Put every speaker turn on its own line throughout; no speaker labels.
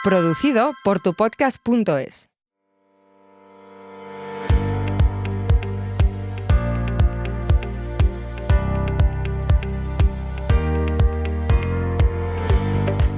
Producido por tupodcast.es.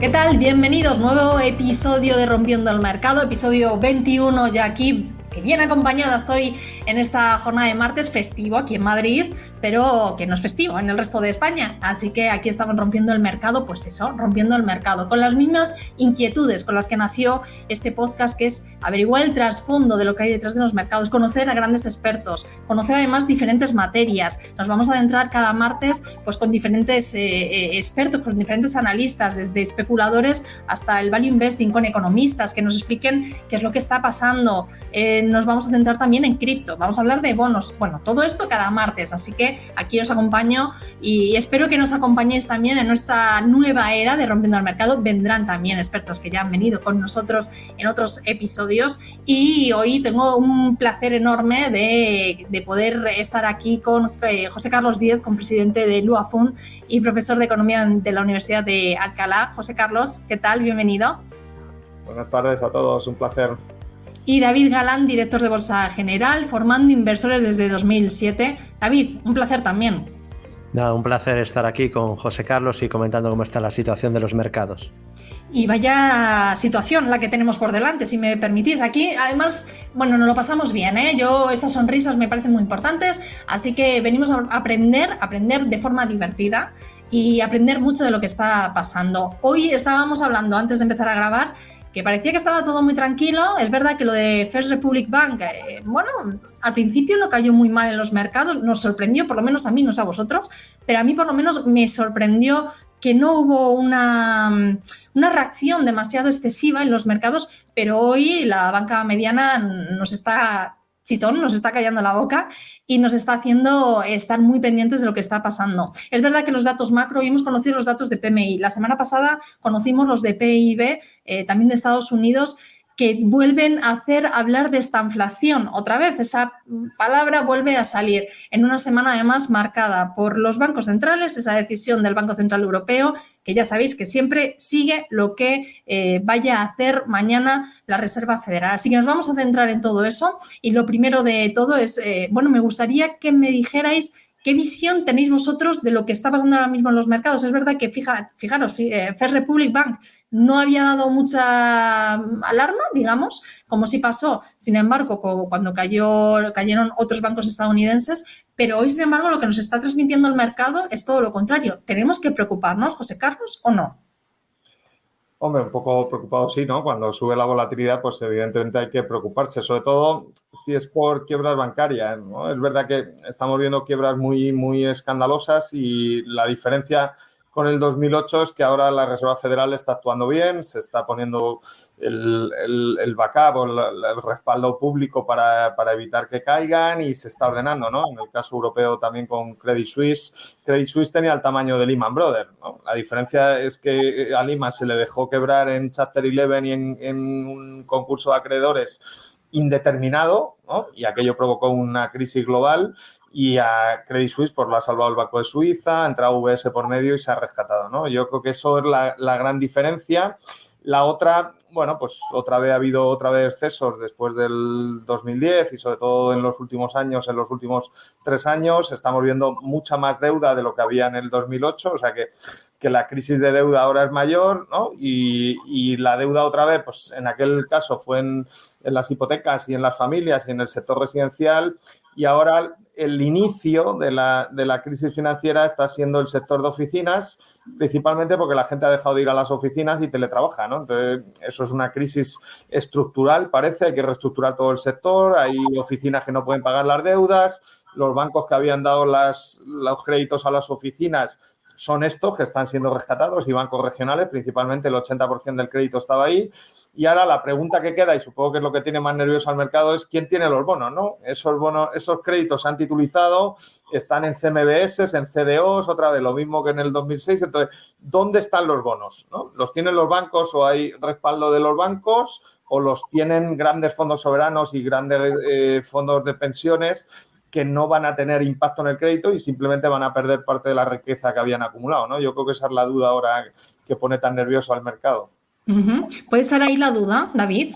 ¿Qué tal? Bienvenidos, nuevo episodio de Rompiendo el Mercado, episodio 21 ya aquí, que bien acompañada estoy en esta jornada de martes festivo aquí en Madrid, pero que no es festivo en el resto de España, así que aquí estamos rompiendo el mercado, pues eso, rompiendo el mercado, con las mismas inquietudes con las que nació este podcast, que es averiguar el trasfondo de lo que hay detrás de los mercados, conocer a grandes expertos, conocer además diferentes materias. Nos vamos a adentrar cada martes pues con diferentes expertos, con diferentes analistas, desde especuladores hasta el value investing, con economistas que nos expliquen qué es lo que está pasando. Nos vamos a centrar también en cripto, vamos a hablar de bonos, bueno, todo esto cada martes, así que aquí os acompaño y espero que nos acompañéis también en nuestra nueva era de Rompiendo el Mercado. Vendrán también expertos que ya han venido con nosotros en otros episodios y hoy tengo un placer enorme de poder estar aquí con José Carlos Díez, con presidente de Luafund y profesor de Economía de la Universidad de Alcalá. José Carlos, ¿qué tal? Bienvenido.
Buenas tardes a todos, un placer.
Y David Galán, director de Bolsa General, formando inversores desde 2007. David, un placer también.
Nada, un placer estar aquí con José Carlos y comentando cómo está la situación de los mercados.
Y vaya situación la que tenemos por delante, si me permitís. Aquí, además, bueno, nos lo pasamos bien, ¿eh? Esas sonrisas me parecen muy importantes, así que venimos a aprender de forma divertida y aprender mucho de lo que está pasando. Hoy estábamos hablando, antes de empezar a grabar, que parecía que estaba todo muy tranquilo. Es verdad que lo de First Republic Bank, bueno, al principio no cayó muy mal en los mercados, nos sorprendió, por lo menos a mí, no sé a vosotros, pero a mí por lo menos me sorprendió que no hubo una reacción demasiado excesiva en los mercados, pero hoy la banca mediana nos está callando la boca y nos está haciendo estar muy pendientes de lo que está pasando. Es verdad que los datos macro, hoy hemos conocido los datos de PMI, la semana pasada conocimos los de PIB, también de Estados Unidos, que vuelven a hacer hablar de estanflación. Otra vez, esa palabra vuelve a salir en una semana además marcada por los bancos centrales, esa decisión del Banco Central Europeo, que ya sabéis que siempre sigue lo que vaya a hacer mañana la Reserva Federal. Así que nos vamos a centrar en todo eso y lo primero de todo es, bueno, me gustaría que me dijerais ¿qué visión tenéis vosotros de lo que está pasando ahora mismo en los mercados? Es verdad que, fijaros, First Republic Bank no había dado mucha alarma, digamos, como sí pasó, sin embargo, cuando cayeron otros bancos estadounidenses, pero hoy, sin embargo, lo que nos está transmitiendo el mercado es todo lo contrario. ¿Tenemos que preocuparnos, José Carlos, o no?
Hombre, un poco preocupado sí, ¿no? Cuando sube la volatilidad, pues evidentemente hay que preocuparse, sobre todo si es por quiebras bancarias, ¿no? Es verdad que estamos viendo quiebras muy, muy escandalosas y la diferencia con el 2008 es que ahora la Reserva Federal está actuando bien, se está poniendo el backup o el respaldo público para evitar que caigan y se está ordenando, ¿no? En el caso europeo también con Credit Suisse. Credit Suisse tenía el tamaño de Lehman Brothers, ¿no? La diferencia es que a Lehman se le dejó quebrar en Chapter 11 y en un concurso de acreedores indeterminado, ¿no? Y aquello provocó una crisis global y a Credit Suisse pues lo ha salvado el Banco de Suiza, ha entrado UBS por medio y se ha rescatado, ¿no? Yo creo que eso es la gran diferencia. La otra, bueno, pues otra vez ha habido excesos después del 2010 y sobre todo en los últimos años, en los últimos 3 años, estamos viendo mucha más deuda de lo que había en el 2008, o sea que la crisis de deuda ahora es mayor, ¿no? Y la deuda otra vez, pues en aquel caso fue en las hipotecas y en las familias y en el sector residencial y ahora el inicio de la crisis financiera está siendo el sector de oficinas, principalmente porque la gente ha dejado de ir a las oficinas y teletrabaja, ¿no? Entonces, eso es una crisis estructural, parece, hay que reestructurar todo el sector, hay oficinas que no pueden pagar las deudas, los bancos que habían dado los créditos a las oficinas son estos que están siendo rescatados y bancos regionales, principalmente el 80% del crédito estaba ahí. Y ahora la pregunta que queda, y supongo que es lo que tiene más nervioso al mercado, es quién tiene los bonos, ¿no? Esos bonos, esos créditos se han titulizado, están en CMBS, en CDOs, otra vez lo mismo que en el 2006. Entonces, ¿dónde están los bonos, no? ¿Los tienen los bancos o hay respaldo de los bancos o los tienen grandes fondos soberanos y grandes fondos de pensiones que no van a tener impacto en el crédito y simplemente van a perder parte de la riqueza que habían acumulado, ¿no? Yo creo que esa es la duda ahora que pone tan nervioso al mercado.
¿Puede estar ahí la duda, David?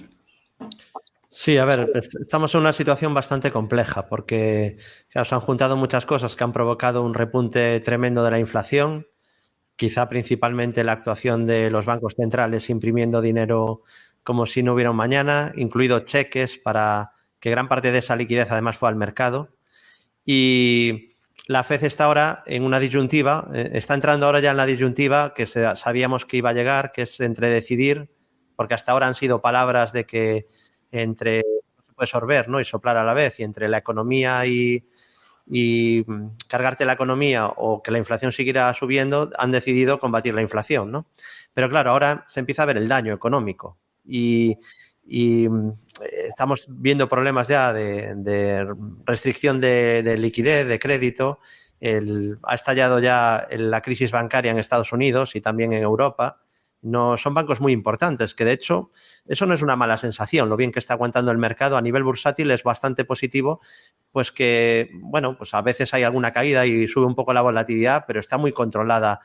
Sí, a ver, estamos en una situación bastante compleja porque claro, se han juntado muchas cosas que han provocado un repunte tremendo de la inflación, quizá principalmente la actuación de los bancos centrales imprimiendo dinero como si no hubiera un mañana, incluido cheques para que gran parte de esa liquidez además fue al mercado. Y la FED está ahora en una disyuntiva, está entrando ahora ya en la disyuntiva que sabíamos que iba a llegar, que es entre decidir, porque hasta ahora han sido palabras de que entre no se puede sorber, ¿no? Y soplar a la vez, y entre la economía y cargarte la economía o que la inflación siguiera subiendo, han decidido combatir la inflación, ¿no? Pero claro, ahora se empieza a ver el daño económico y estamos viendo problemas ya de restricción de liquidez, de crédito. Ha estallado ya la crisis bancaria en Estados Unidos y también en Europa. No, son bancos muy importantes, que de hecho eso no es una mala sensación, lo bien que está aguantando el mercado a nivel bursátil es bastante positivo, pues que, bueno, pues a veces hay alguna caída y sube un poco la volatilidad, pero está muy controlada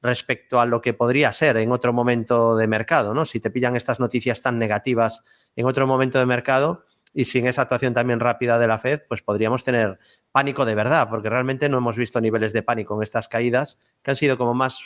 respecto a lo que podría ser en otro momento de mercado, ¿no? Si te pillan estas noticias tan negativas en otro momento de mercado y sin esa actuación también rápida de la FED, pues podríamos tener pánico de verdad, porque realmente no hemos visto niveles de pánico en estas caídas que han sido como más...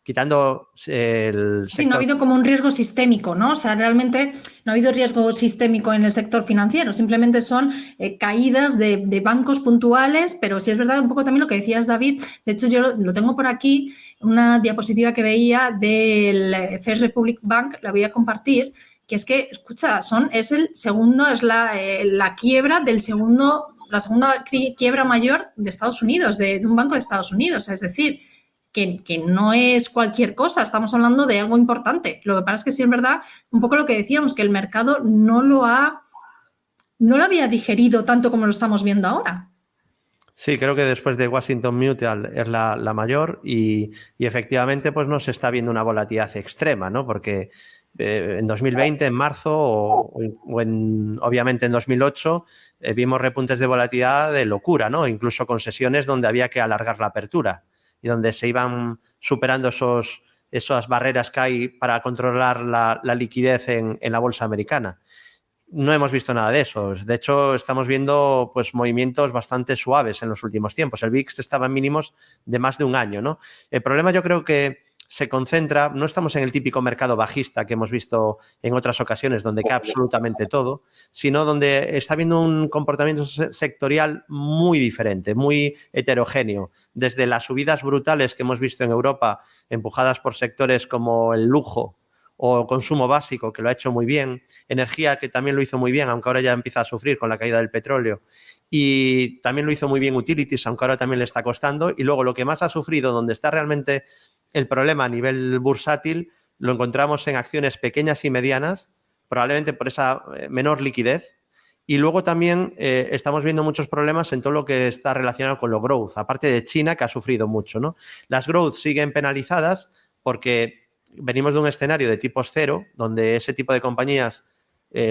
quitando el sector...
Sí, no ha habido como un riesgo sistémico, ¿no? O sea, realmente no ha habido riesgo sistémico en el sector financiero, simplemente son caídas de bancos puntuales, pero sí es verdad un poco también lo que decías, David. De hecho, yo lo tengo por aquí, una diapositiva que veía del First Republic Bank, la voy a compartir, que es que, escucha, es el segundo, es la quiebra del segundo, la segunda quiebra mayor de Estados Unidos, de un banco de Estados Unidos, es decir, que no es cualquier cosa, estamos hablando de algo importante. Lo que pasa es que sí es verdad, un poco lo que decíamos, que el mercado no lo había digerido tanto como lo estamos viendo ahora.
Sí, creo que después de Washington Mutual es la mayor y efectivamente pues no se está viendo una volatilidad extrema, ¿no? Porque en 2020, en marzo o obviamente en 2008 vimos repuntes de volatilidad de locura, ¿no? Incluso con sesiones donde había que alargar la apertura y donde se iban superando esas barreras que hay para controlar la liquidez en la bolsa americana. No hemos visto nada de eso. De hecho, estamos viendo pues, movimientos bastante suaves en los últimos tiempos. El VIX estaba en mínimos de más de un año, ¿no? El problema yo creo que se concentra, no estamos en el típico mercado bajista que hemos visto en otras ocasiones donde cae absolutamente todo, sino donde está habiendo un comportamiento sectorial muy diferente, muy heterogéneo. Desde las subidas brutales que hemos visto en Europa, empujadas por sectores como el lujo o consumo básico, que lo ha hecho muy bien, energía, que también lo hizo muy bien, aunque ahora ya empieza a sufrir con la caída del petróleo, y también lo hizo muy bien utilities, aunque ahora también le está costando, y luego lo que más ha sufrido, donde está realmente el problema a nivel bursátil, lo encontramos en acciones pequeñas y medianas, probablemente por esa menor liquidez, y luego también estamos viendo muchos problemas en todo lo que está relacionado con lo growth, aparte de China, que ha sufrido mucho, ¿no? Las growth siguen penalizadas porque venimos de un escenario de tipos cero, donde ese tipo de compañías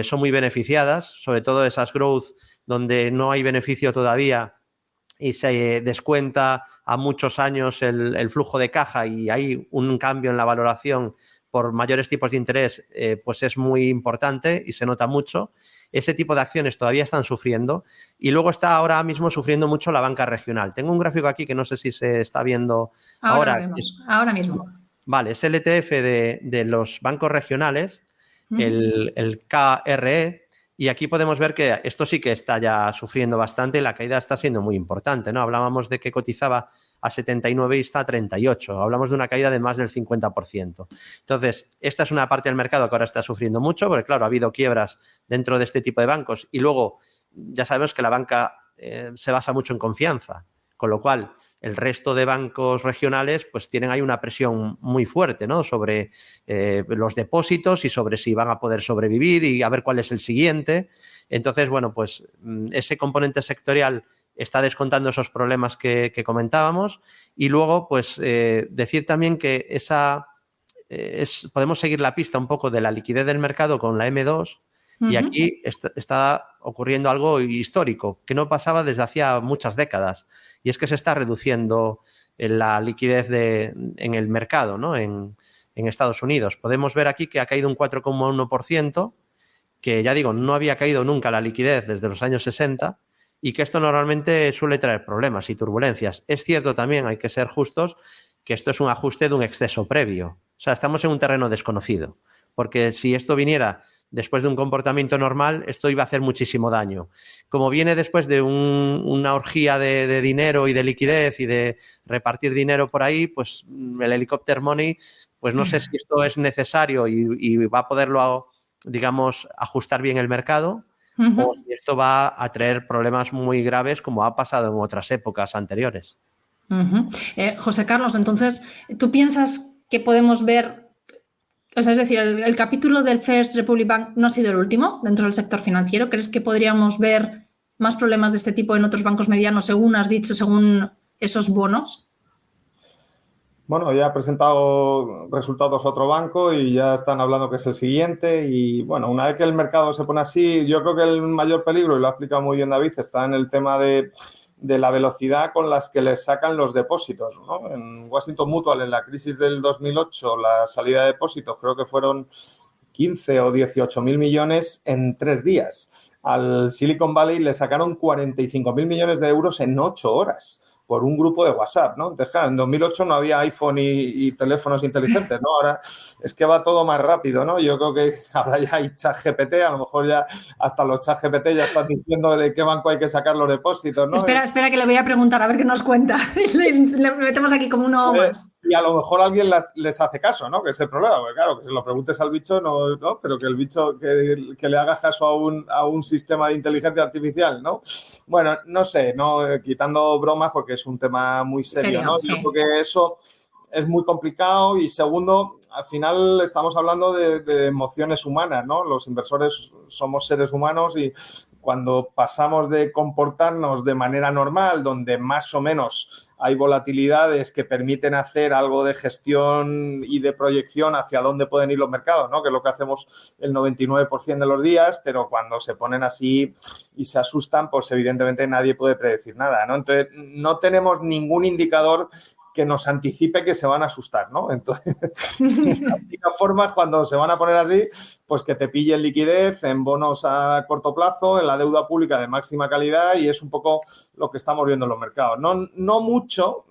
son muy beneficiadas, sobre todo esas growth donde no hay beneficio todavía y se descuenta a muchos años el flujo de caja y hay un cambio en la valoración por mayores tipos de interés, pues es muy importante y se nota mucho. Ese tipo de acciones todavía están sufriendo y luego está ahora mismo sufriendo mucho la banca regional. Tengo un gráfico aquí que no sé si se está viendo ahora.
Ahora vemos, ahora mismo.
Vale, es el ETF de los bancos regionales, el KRE, y aquí podemos ver que esto sí que está ya sufriendo bastante y la caída está siendo muy importante, ¿no? Hablábamos de que cotizaba a 79 y está a 38. Hablamos de una caída de más del 50%. Entonces, esta es una parte del mercado que ahora está sufriendo mucho, porque claro, ha habido quiebras dentro de este tipo de bancos y luego ya sabemos que la banca se basa mucho en confianza, con lo cual el resto de bancos regionales pues tienen ahí una presión muy fuerte, ¿no? Sobre los depósitos y sobre si van a poder sobrevivir y a ver cuál es el siguiente. Entonces, bueno, pues ese componente sectorial está descontando esos problemas que comentábamos y luego pues decir también que podemos seguir la pista un poco de la liquidez del mercado con la M2 y aquí está ocurriendo algo histórico que no pasaba desde hacía muchas décadas. Y es que se está reduciendo la liquidez en el mercado, ¿no? En en Estados Unidos. Podemos ver aquí que ha caído un 4,1%, que ya digo, no había caído nunca la liquidez desde los años 60 y que esto normalmente suele traer problemas y turbulencias. Es cierto también, hay que ser justos, que esto es un ajuste de un exceso previo. O sea, estamos en un terreno desconocido, porque si esto viniera después de un comportamiento normal, esto iba a hacer muchísimo daño. Como viene después de una orgía de dinero y de liquidez y de repartir dinero por ahí, pues el helicopter money, pues no sé si esto es necesario y va a poderlo, digamos, ajustar bien el mercado, o si esto va a traer problemas muy graves como ha pasado en otras épocas anteriores.
José Carlos, entonces, ¿tú piensas que podemos ver, o sea, es decir, el capítulo del First Republic Bank no ha sido el último dentro del sector financiero? ¿Crees que podríamos ver más problemas de este tipo en otros bancos medianos, según has dicho, según esos bonos?
Bueno, ya ha presentado resultados otro banco y ya están hablando que es el siguiente. Y bueno, una vez que el mercado se pone así, yo creo que el mayor peligro, y lo ha explicado muy bien David, está en el tema de la velocidad con las que les sacan los depósitos, ¿no? En Washington Mutual, en la crisis del 2008, la salida de depósitos creo que fueron 15 o 18 mil millones en 3 días. Al Silicon Valley le sacaron 45 mil millones de euros en 8 horas por un grupo de WhatsApp, ¿no? Entonces, claro, en 2008 no había iPhone y teléfonos inteligentes, ¿no? Ahora es que va todo más rápido, ¿no? Yo creo que ahora ya hay ChatGPT, a lo mejor ya hasta los ChatGPT ya están diciendo de qué banco hay que sacar los depósitos, ¿no?
Espera que le voy a preguntar, a ver qué nos cuenta. Le metemos aquí como uno más.
Y a lo mejor alguien les hace caso, ¿no? Que es el problema, porque claro, que se lo preguntes al bicho, no, pero que el bicho, que le hagas caso a un sistema de inteligencia artificial, ¿no? Bueno, no sé, no quitando bromas porque es un tema muy serio, ¿no?
Sí.
Yo creo que eso es muy complicado y segundo, al final estamos hablando de emociones humanas, ¿no? Los inversores somos seres humanos y cuando pasamos de comportarnos de manera normal, donde más o menos hay volatilidades que permiten hacer algo de gestión y de proyección hacia dónde pueden ir los mercados, ¿no? Que es lo que hacemos el 99% de los días, pero cuando se ponen así y se asustan, pues evidentemente nadie puede predecir nada, ¿no? Entonces, no tenemos ningún indicador que nos anticipe que se van a asustar, ¿no? Entonces, la única forma es cuando se van a poner así, pues que te pillen liquidez en bonos a corto plazo, en la deuda pública de máxima calidad y es un poco lo que estamos viendo en los mercados. No mucho,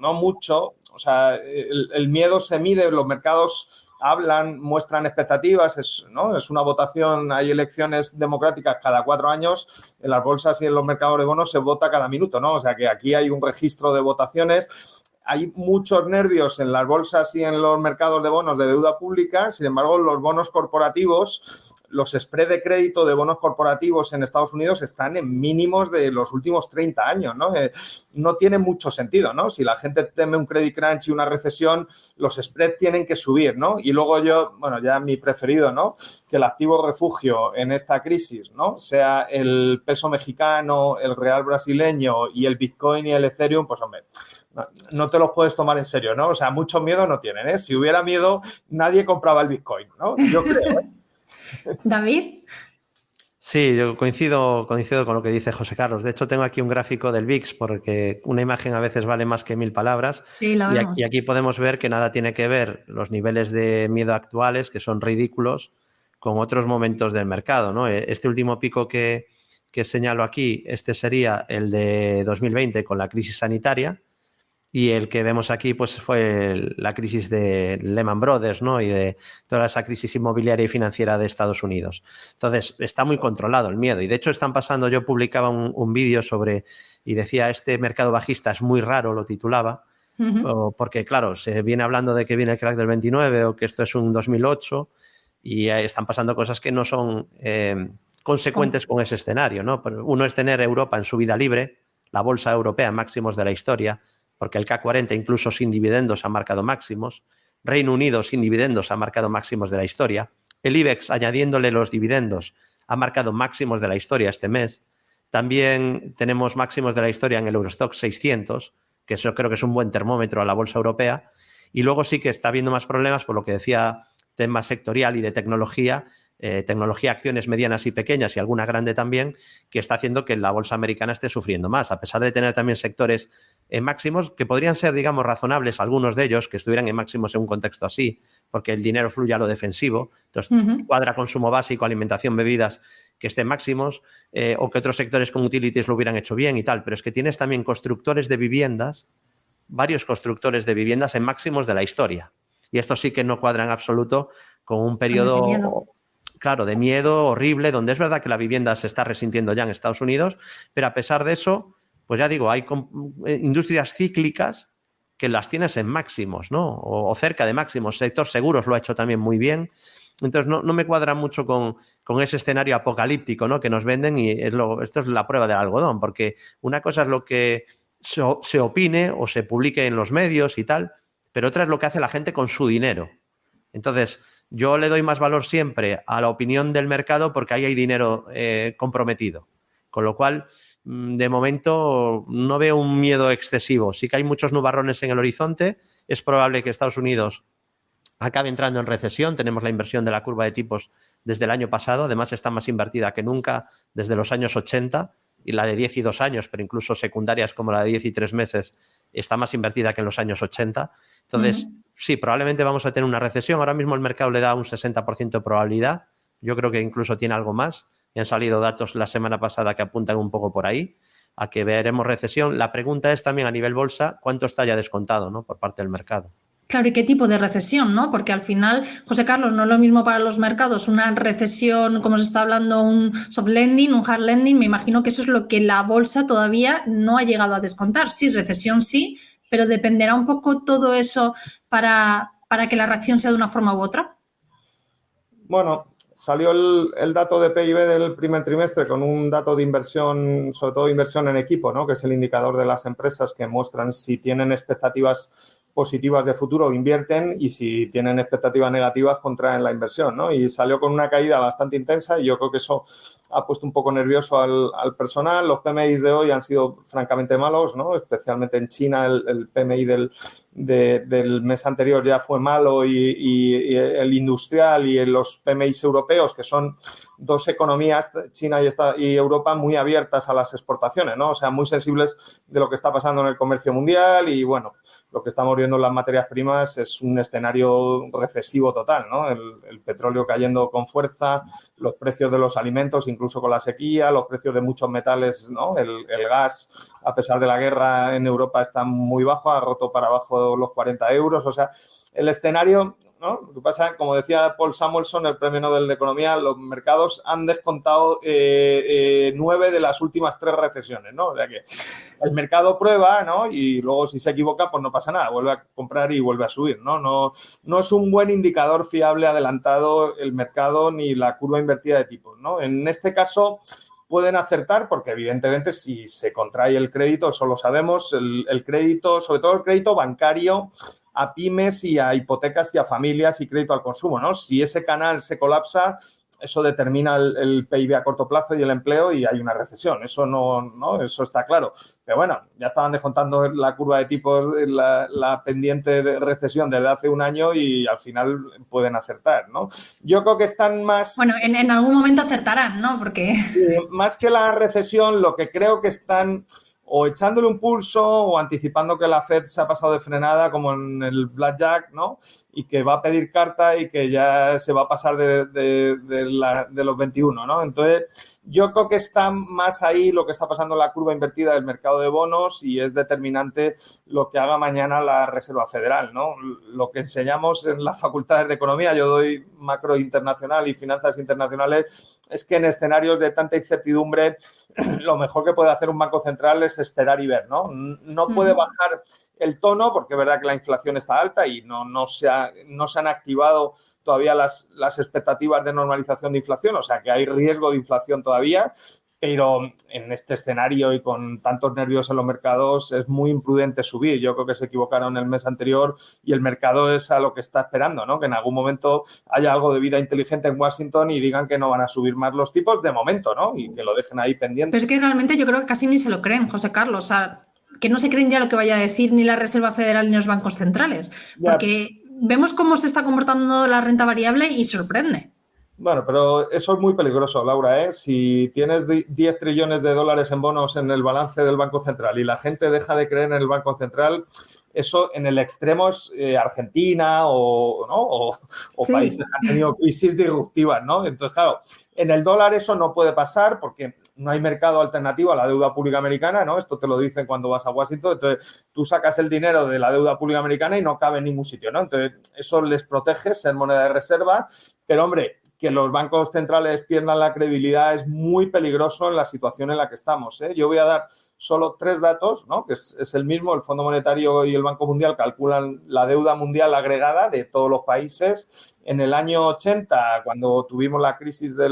o sea, el miedo se mide, los mercados hablan, muestran expectativas, es una votación, hay elecciones democráticas cada 4 años, en las bolsas y en los mercados de bonos se vota cada minuto, ¿no? O sea que aquí hay un registro de votaciones. Hay muchos nervios en las bolsas y en los mercados de bonos de deuda pública. Sin embargo, los bonos corporativos, los spread de crédito de bonos corporativos en Estados Unidos están en mínimos de los últimos 30 años, ¿no? No tiene mucho sentido, ¿no? Si la gente teme un credit crunch y una recesión, los spreads tienen que subir, ¿no? Y luego ya mi preferido, ¿no? Que el activo refugio en esta crisis, ¿no? Sea el peso mexicano, el real brasileño y el Bitcoin y el Ethereum, pues hombre, no te los puedes tomar en serio, ¿no? O sea, mucho miedo no tienen, ¿eh? Si hubiera miedo, nadie compraba el Bitcoin, ¿no? Yo creo, ¿eh?
¿David?
Sí, yo coincido con lo que dice José Carlos. De hecho, tengo aquí un gráfico del VIX porque una imagen a veces vale más que 1000 palabras.
Sí, lo vemos.
Y aquí podemos ver que nada tiene que ver los niveles de miedo actuales, que son ridículos, con otros momentos del mercado, ¿no? Este último pico que señalo aquí, este sería el de 2020 con la crisis sanitaria. Y el que vemos aquí pues fue la crisis de Lehman Brothers, ¿no? Y de toda esa crisis inmobiliaria y financiera de Estados Unidos. Entonces, está muy controlado el miedo. Y de hecho están pasando, yo publicaba un vídeo sobre, y decía, este mercado bajista es muy raro, lo titulaba, porque claro, se viene hablando de que viene el crack del 29 o que esto es un 2008 y están pasando cosas que no son consecuentes con ese escenario, ¿no? Uno es tener Europa en subida libre, la bolsa europea en máximos de la historia, porque el K40 incluso sin dividendos ha marcado máximos, Reino Unido sin dividendos ha marcado máximos de la historia, el IBEX añadiéndole los dividendos ha marcado máximos de la historia este mes, también tenemos máximos de la historia en el Eurostoxx 600, que eso creo que es un buen termómetro a la bolsa europea, y luego sí que está habiendo más problemas por lo que decía, tema sectorial y de tecnología, acciones medianas y pequeñas y alguna grande también, que está haciendo que la bolsa americana esté sufriendo más, a pesar de tener también sectores en máximos que podrían ser, digamos, razonables, algunos de ellos que estuvieran en máximos en un contexto así, porque el dinero fluye a lo defensivo. Entonces, cuadra consumo básico, alimentación, bebidas, que estén máximos, o que otros sectores como utilities lo hubieran hecho bien y tal. Pero es que tienes también constructores de viviendas, varios constructores de viviendas en máximos de la historia. Y esto sí que no cuadra en absoluto con un periodo, claro, de miedo horrible, donde es verdad que la vivienda se está resintiendo ya en Estados Unidos, pero a pesar de eso, pues ya digo, hay industrias cíclicas que las tienes en máximos, ¿no? O cerca de máximos. Sector seguros lo ha hecho también muy bien. Entonces, no me cuadra mucho con ese escenario apocalíptico, ¿no?, que nos venden, y esto es la prueba del algodón, porque una cosa es lo que se opine o se publique en los medios y tal, pero otra es lo que hace la gente con su dinero. Entonces, yo le doy más valor siempre a la opinión del mercado porque ahí hay dinero comprometido. Con lo cual, de momento, no veo un miedo excesivo. Sí que hay muchos nubarrones en el horizonte. Es probable que Estados Unidos acabe entrando en recesión. Tenemos la inversión de la curva de tipos desde el año pasado. Además, está más invertida que nunca desde los años 80, y la de 10 y 2 años, pero incluso secundarias como la de 10 y 3 meses, está más invertida que en los años 80. Entonces, sí, probablemente vamos a tener una recesión. Ahora mismo el mercado le da un 60% de probabilidad. Yo creo que incluso tiene algo más. Y han salido datos la semana pasada que apuntan un poco por ahí a que veremos recesión. La pregunta es también a nivel bolsa, ¿cuánto está ya descontado, ¿no?, por parte del mercado?
Claro, ¿y qué tipo de recesión, no? Porque al final, José Carlos, no es lo mismo para los mercados una recesión, como se está hablando, un soft landing, un hard landing. Me imagino que eso es lo que la bolsa todavía no ha llegado a descontar. Sí, recesión sí, pero dependerá un poco todo eso para que la reacción sea de una forma u otra.
Bueno, salió el dato de PIB del primer trimestre con un dato de inversión, sobre todo inversión en equipo, ¿no?, que es el indicador de las empresas que muestran si tienen expectativas positivas de futuro, invierten, y si tienen expectativas negativas, contraen la inversión, ¿no? Y salió con una caída bastante intensa, y yo creo que eso ha puesto un poco nervioso al personal. Los PMIs de hoy han sido francamente malos, ¿no? Especialmente en China el PMI del mes anterior ya fue malo, y el industrial y los PMIs europeos, que son dos economías, China y Europa, muy abiertas a las exportaciones, ¿no? O sea, muy sensibles de lo que está pasando en el comercio mundial. Y bueno, lo que estamos viendo en las materias primas es un escenario recesivo total, ¿no? El petróleo cayendo con fuerza, los precios de los alimentos, incluso con la sequía, los precios de muchos metales, ¿no? El gas, a pesar de la guerra en Europa, está muy bajo, ha roto para abajo los 40 euros. O sea, el escenario, ¿no? Lo que pasa, como decía Paul Samuelson, el premio Nobel de Economía, los mercados han descontado 9 de las últimas 3 recesiones, ¿no? O sea que el mercado prueba, ¿no? Y luego, si se equivoca, pues no pasa nada, vuelve a comprar y vuelve a subir, ¿no? No es un buen indicador fiable adelantado el mercado ni la curva invertida de tipos, ¿no? En este caso pueden acertar porque, evidentemente, si se contrae el crédito, eso lo sabemos, el crédito, sobre todo el crédito bancario, a pymes y a hipotecas y a familias y crédito al consumo, ¿no? Si ese canal se colapsa, eso determina el PIB a corto plazo y el empleo, y hay una recesión. Eso no, eso está claro. Pero bueno, ya estaban descontando la curva de tipos, la pendiente de recesión desde hace un año, y al final pueden acertar, ¿no? Yo creo que están más...
Bueno, en algún momento acertarán, ¿no? Porque...
más que la recesión, lo que creo que están... o echándole un pulso o anticipando que la Fed se ha pasado de frenada, como en el Blackjack, ¿no? Y que va a pedir carta y que ya se va a pasar de los 21, ¿no? Entonces, yo creo que está más ahí lo que está pasando en la curva invertida del mercado de bonos, y es determinante lo que haga mañana la Reserva Federal, ¿no? Lo que enseñamos en las facultades de economía, yo doy macro internacional y finanzas internacionales, es que en escenarios de tanta incertidumbre, lo mejor que puede hacer un banco central es esperar y ver, ¿no? No puede bajar el tono, porque es verdad que la inflación está alta y no se han activado todavía las expectativas de normalización de inflación, o sea que hay riesgo de inflación todavía, pero en este escenario y con tantos nervios en los mercados es muy imprudente subir. Yo creo que se equivocaron el mes anterior, y el mercado es a lo que está esperando, ¿no? Que en algún momento haya algo de vida inteligente en Washington y digan que no van a subir más los tipos de momento, ¿no? Y que lo dejen ahí pendiente.
Pero es que realmente yo creo que casi ni se lo creen, José Carlos. O sea, que no se creen ya lo que vaya a decir ni la Reserva Federal ni los bancos centrales. Porque vemos cómo se está comportando la renta variable y sorprende.
Bueno, pero eso es muy peligroso, Laura, ¿eh? Si tienes 10 trillones de dólares en bonos en el balance del Banco Central y la gente deja de creer en el Banco Central, eso en el extremo es Argentina o, ¿no? o
Sí.
países que han tenido crisis disruptivas, ¿no? Entonces, claro, en el dólar eso no puede pasar porque no hay mercado alternativo a la deuda pública americana, ¿no? Esto te lo dicen cuando vas a Washington. Entonces, tú sacas el dinero de la deuda pública americana y no cabe en ningún sitio, ¿no? Entonces, eso les protege ser moneda de reserva. Pero, hombre, que los bancos centrales pierdan la credibilidad es muy peligroso en la situación en la que estamos, ¿eh? Yo voy a dar solo 3 datos, ¿no? Que es el mismo, el Fondo Monetario y el Banco Mundial calculan la deuda mundial agregada de todos los países. En el año 80, cuando tuvimos la crisis de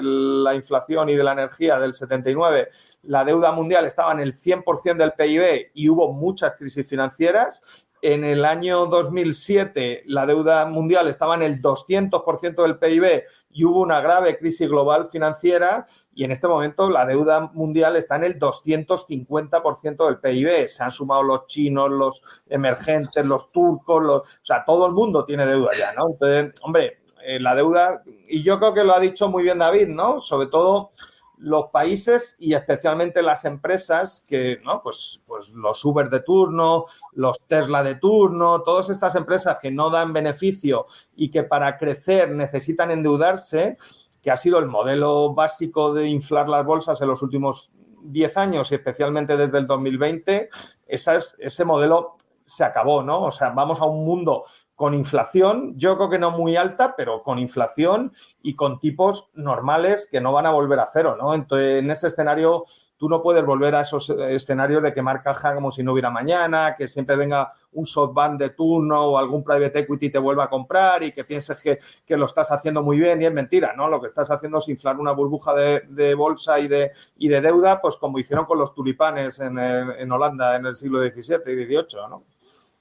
la inflación y de la energía del 79, la deuda mundial estaba en el 100% del PIB y hubo muchas crisis financieras. En el año 2007 la deuda mundial estaba en el 200% del PIB y hubo una grave crisis global financiera, y en este momento la deuda mundial está en el 250% del PIB. Se han sumado los chinos, los emergentes, los turcos, o sea, todo el mundo tiene deuda ya, ¿no? Entonces, hombre, la deuda, y yo creo que lo ha dicho muy bien David, ¿no? Sobre todo los países y especialmente las empresas que, ¿no? Pues los Uber de turno, los Tesla de turno, todas estas empresas que no dan beneficio y que para crecer necesitan endeudarse, que ha sido el modelo básico de inflar las bolsas en los últimos 10 años y especialmente desde el 2020, ese modelo se acabó, ¿no? O sea, vamos a un mundo con inflación, yo creo que no muy alta, pero con inflación y con tipos normales que no van a volver a cero, ¿no? Entonces, en ese escenario, tú no puedes volver a esos escenarios de quemar caja como si no hubiera mañana, que siempre venga un SoftBank de turno o algún private equity y te vuelva a comprar y que pienses que lo estás haciendo muy bien, y es mentira, ¿no? Lo que estás haciendo es inflar una burbuja de bolsa y de deuda, pues como hicieron con los tulipanes en Holanda en el siglo XVII y XVIII, ¿no?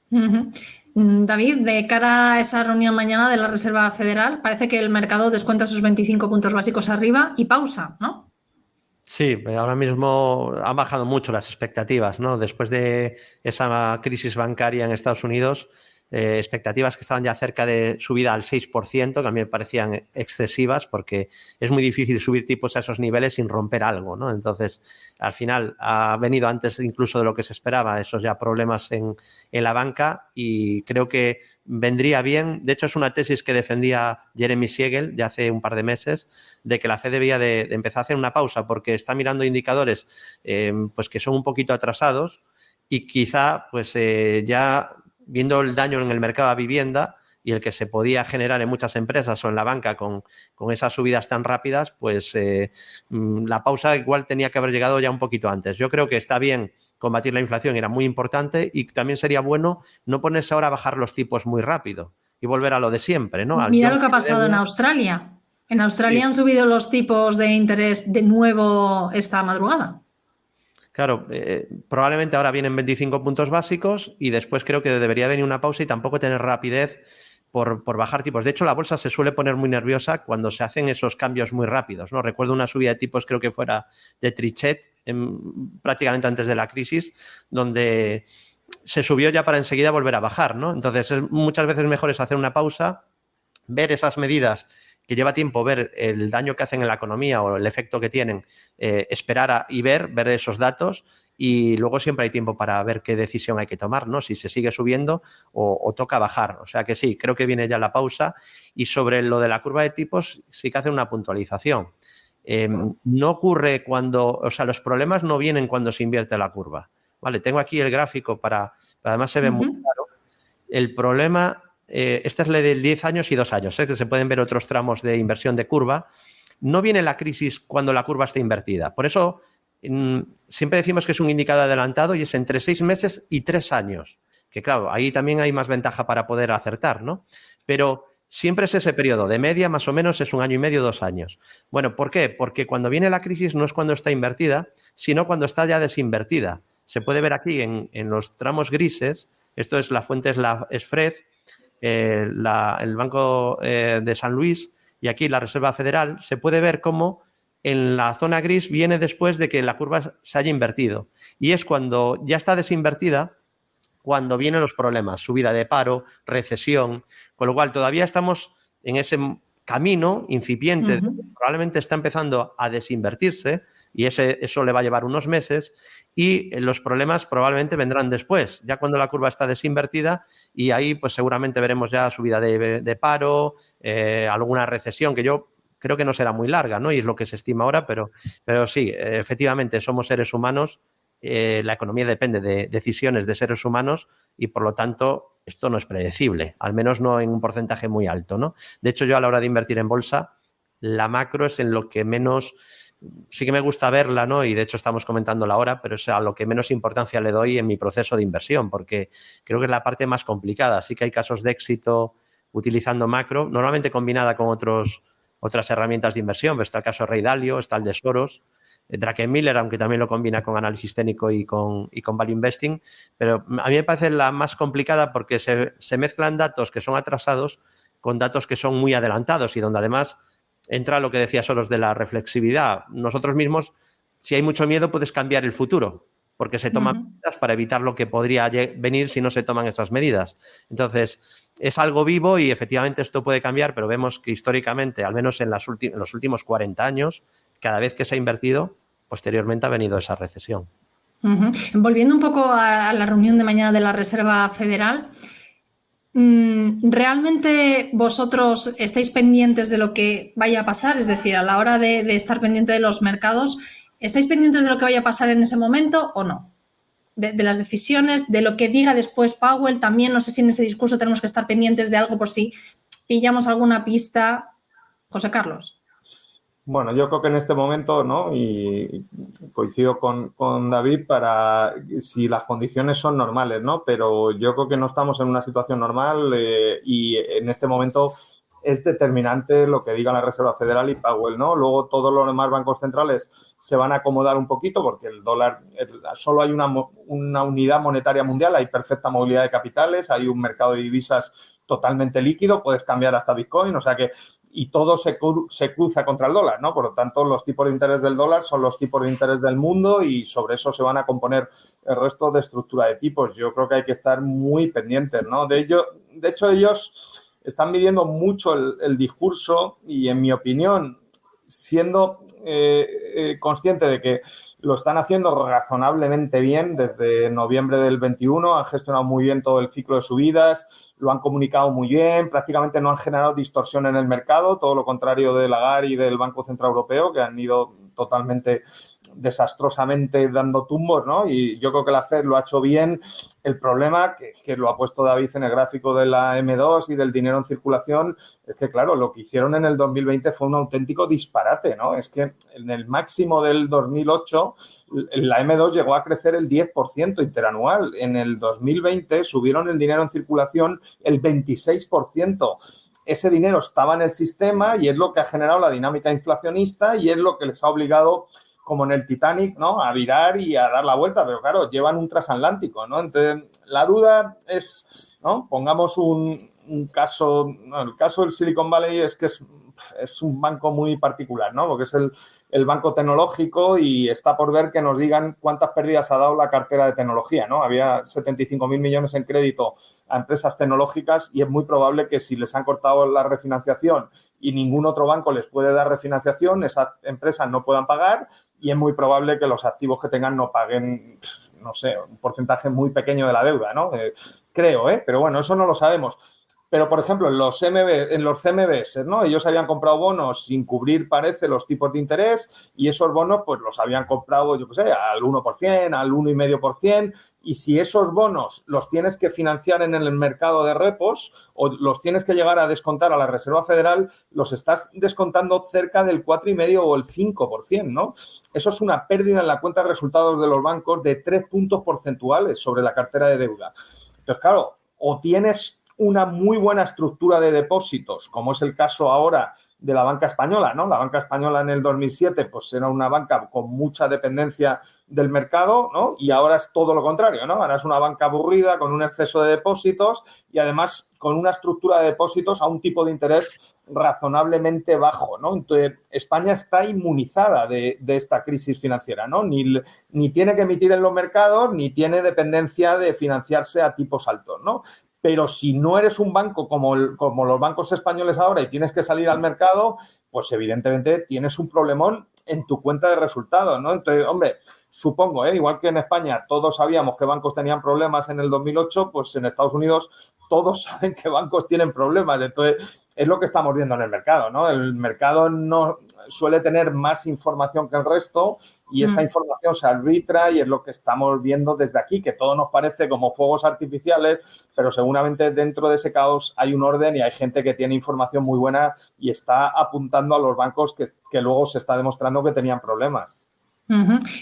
Uh-huh. David, de cara a esa reunión mañana de la Reserva Federal, parece que el mercado descuenta sus 25 puntos básicos arriba y pausa, ¿no?
Sí, ahora mismo han bajado mucho las expectativas, ¿no? Después de esa crisis bancaria en Estados Unidos, expectativas que estaban ya cerca de subida al 6%, que a mí me parecían excesivas porque es muy difícil subir tipos a esos niveles sin romper algo, ¿no? Entonces, al final ha venido antes incluso de lo que se esperaba esos ya problemas en la banca, y creo que vendría bien. De hecho, es una tesis que defendía Jeremy Siegel ya hace un par de meses, de que la Fed debía de empezar a hacer una pausa porque está mirando indicadores pues que son un poquito atrasados, y quizá pues ya viendo el daño en el mercado de vivienda y el que se podía generar en muchas empresas o en la banca con esas subidas tan rápidas, pues la pausa igual tenía que haber llegado ya un poquito antes. Yo creo que está bien combatir la inflación, era muy importante, y también sería bueno no ponerse ahora a bajar los tipos muy rápido y volver a lo de siempre, ¿no?
Mira lo que ha pasado en Australia. En Australia sí han subido los tipos de interés de nuevo esta madrugada.
Claro, probablemente ahora vienen 25 puntos básicos y después creo que debería venir una pausa y tampoco tener rapidez por bajar tipos. De hecho, la bolsa se suele poner muy nerviosa cuando se hacen esos cambios muy rápidos, ¿no? Recuerdo una subida de tipos, creo que fuera de Trichet, prácticamente antes de la crisis, donde se subió ya para enseguida volver a bajar, ¿no? Entonces, muchas veces mejor es hacer una pausa, ver esas medidas que lleva tiempo, ver el daño que hacen en la economía o el efecto que tienen, esperar y ver esos datos, y luego siempre hay tiempo para ver qué decisión hay que tomar, ¿no? Si se sigue subiendo o toca bajar. O sea que sí, creo que viene ya la pausa. Y sobre lo de la curva de tipos, sí que hace una puntualización. No ocurre cuando, o sea, los problemas no vienen cuando se invierte la curva. Vale, tengo aquí el gráfico además se ve muy claro. El problema, esta es la de 10 años y 2 años, que se pueden ver otros tramos de inversión de curva. No viene la crisis cuando la curva está invertida. Por eso siempre decimos que es un indicador adelantado y es entre 6 meses y 3 años. Que claro, ahí también hay más ventaja para poder acertar, ¿no? Pero siempre es ese periodo, de media más o menos es 1 año y medio, 2 años. Bueno, ¿por qué? Porque cuando viene la crisis no es cuando está invertida, sino cuando está ya desinvertida. Se puede ver aquí en los tramos grises. Esto es la fuente, es FRED, el Banco de San Luis, y aquí la Reserva Federal. Se puede ver cómo en la zona gris viene después de que la curva se haya invertido. Y es cuando ya está desinvertida cuando vienen los problemas, subida de paro, recesión, con lo cual todavía estamos en ese camino incipiente, probablemente está empezando a desinvertirse, y eso le va a llevar unos meses, y los problemas probablemente vendrán después, ya cuando la curva está desinvertida, y ahí pues seguramente veremos ya subida de paro, alguna recesión que yo creo que no será muy larga, ¿no? Y es lo que se estima ahora, pero sí, efectivamente somos seres humanos, la economía depende de decisiones de seres humanos y por lo tanto esto no es predecible, al menos no en un porcentaje muy alto, ¿no? De hecho, yo a la hora de invertir en bolsa, la macro es en lo que menos, sí que me gusta verla, ¿no? Y de hecho estamos comentándola ahora, pero es a lo que menos importancia le doy en mi proceso de inversión, porque creo que es la parte más complicada. Sí que hay casos de éxito utilizando macro, normalmente combinada con otras herramientas de inversión. Está el caso de Ray Dalio, está el de Soros, Druckenmiller, aunque también lo combina con análisis técnico y con value investing, pero a mí me parece la más complicada porque se mezclan datos que son atrasados con datos que son muy adelantados y donde además entra lo que decía Soros de la reflexividad. Nosotros mismos, si hay mucho miedo, puedes cambiar el futuro porque se toman medidas para evitar lo que podría venir si no se toman esas medidas. Entonces, es algo vivo y efectivamente esto puede cambiar, pero vemos que históricamente, al menos en los últimos 40 años, cada vez que se ha invertido, posteriormente ha venido esa recesión.
Volviendo un poco a la reunión de mañana de la Reserva Federal, ¿realmente vosotros estáis pendientes de lo que vaya a pasar? Es decir, a la hora de estar pendiente de los mercados, ¿estáis pendientes de lo que vaya a pasar en ese momento o no? De las decisiones, de lo que diga después Powell, también no sé si en ese discurso tenemos que estar pendientes de algo por si pillamos alguna pista. José Carlos.
Bueno, yo creo que en este momento, ¿no? Y coincido con David para si las condiciones son normales, ¿no? Pero yo creo que no estamos en una situación normal y en este momento es determinante lo que diga la Reserva Federal y Powell, ¿no? Luego todos los demás bancos centrales se van a acomodar un poquito porque el dólar, solo hay una unidad monetaria mundial, hay perfecta movilidad de capitales, hay un mercado de divisas totalmente líquido, puedes cambiar hasta Bitcoin, o sea que y todo se cruza contra el dólar, ¿no? Por lo tanto, los tipos de interés del dólar son los tipos de interés del mundo y sobre eso se van a componer el resto de estructura de tipos. Yo creo que hay que estar muy pendientes, ¿no? De hecho, ellos están midiendo mucho el discurso y, en mi opinión, siendo consciente de que lo están haciendo razonablemente bien desde noviembre del 21, han gestionado muy bien todo el ciclo de subidas, lo han comunicado muy bien, prácticamente no han generado distorsión en el mercado, todo lo contrario de Lagarde y del Banco Central Europeo, que han ido totalmente desastrosamente dando tumbos, ¿no? Y yo creo que la Fed lo ha hecho bien. El problema, que lo ha puesto David en el gráfico de la M2 y del dinero en circulación, es que, claro, lo que hicieron en el 2020 fue un auténtico disparate, ¿no? Es que en el máximo del 2008, la M2 llegó a crecer el 10% interanual. En el 2020 subieron el dinero en circulación el 26%. Ese dinero estaba en el sistema y es lo que ha generado la dinámica inflacionista y es lo que les ha obligado, como en el Titanic, ¿no?, a virar y a dar la vuelta. Pero, claro, llevan un transatlántico, ¿no? Entonces, la duda es, ¿no? Pongamos un caso, ¿no? El caso del Silicon Valley es que es un banco muy particular, ¿no? Porque es el banco tecnológico y está por ver que nos digan cuántas pérdidas ha dado la cartera de tecnología, ¿no? Había 75.000 millones en crédito a empresas tecnológicas y es muy probable que si les han cortado la refinanciación y ningún otro banco les puede dar refinanciación, esas empresas no puedan pagar y es muy probable que los activos que tengan no paguen, no sé, un porcentaje muy pequeño de la deuda, ¿no? Creo, pero bueno, eso no lo sabemos. Pero, por ejemplo, en los CMBs, ¿no? Ellos habían comprado bonos sin cubrir, parece, los tipos de interés y esos bonos, pues, los habían comprado, yo qué sé, al 1%, al 1,5%. Y si esos bonos los tienes que financiar en el mercado de repos o los tienes que llegar a descontar a la Reserva Federal, los estás descontando cerca del 4,5% o el 5%, ¿no? Eso es una pérdida en la cuenta de resultados de los bancos de 3 puntos porcentuales sobre la cartera de deuda. Entonces, claro, o tienes una muy buena estructura de depósitos, como es el caso ahora de la banca española, ¿no? La banca española en el 2007 pues era una banca con mucha dependencia del mercado, ¿no? Y ahora es todo lo contrario, ¿no? Ahora es una banca aburrida con un exceso de depósitos y además con una estructura de depósitos a un tipo de interés razonablemente bajo, ¿no? Entonces, España está inmunizada de esta crisis financiera, ¿no? Ni tiene que emitir en los mercados, ni tiene dependencia de financiarse a tipos altos, ¿no? Pero si no eres un banco como los bancos españoles ahora y tienes que salir al mercado, pues evidentemente tienes un problemón en tu cuenta de resultados, ¿no? Entonces, hombre, supongo, igual que en España todos sabíamos que bancos tenían problemas en el 2008, pues en Estados Unidos todos saben que bancos tienen problemas. Entonces, es lo que estamos viendo en el mercado, ¿no? El mercado no suele tener más información que el resto y esa información se arbitra y es lo que estamos viendo desde aquí, que todo nos parece como fuegos artificiales, pero seguramente dentro de ese caos hay un orden y hay gente que tiene información muy buena y está apuntando a los bancos que luego se está demostrando que tenían problemas.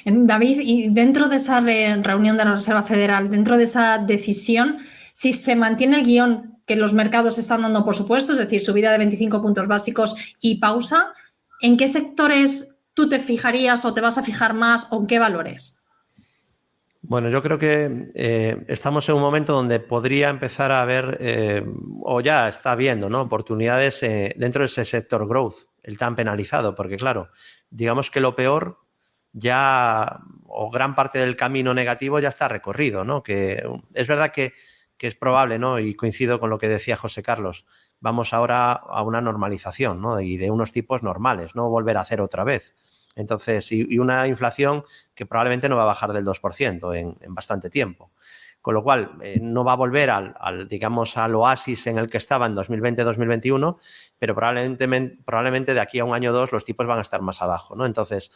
David, y dentro de esa reunión de la Reserva Federal, dentro de esa decisión, si se mantiene el guión que los mercados están dando, por supuesto, es decir, subida de 25 puntos básicos y pausa, ¿en qué sectores tú te fijarías o te vas a fijar más o en qué valores?
Bueno, yo creo que estamos en un momento donde podría empezar a haber, o ya está habiendo, ¿no?, oportunidades dentro de ese sector growth, el tan penalizado, porque claro, digamos que lo peor ya, o gran parte del camino negativo ya está recorrido, ¿no? Que es verdad que es probable, ¿no? Y coincido con lo que decía José Carlos, vamos ahora a una normalización, ¿no? Y de unos tipos normales, no volver a hacer otra vez. Entonces, y una inflación que probablemente no va a bajar del 2% en bastante tiempo. Con lo cual, no va a volver digamos, al oasis en el que estaba en 2020-2021, pero probablemente de aquí a un año o dos los tipos van a estar más abajo, ¿no? Entonces,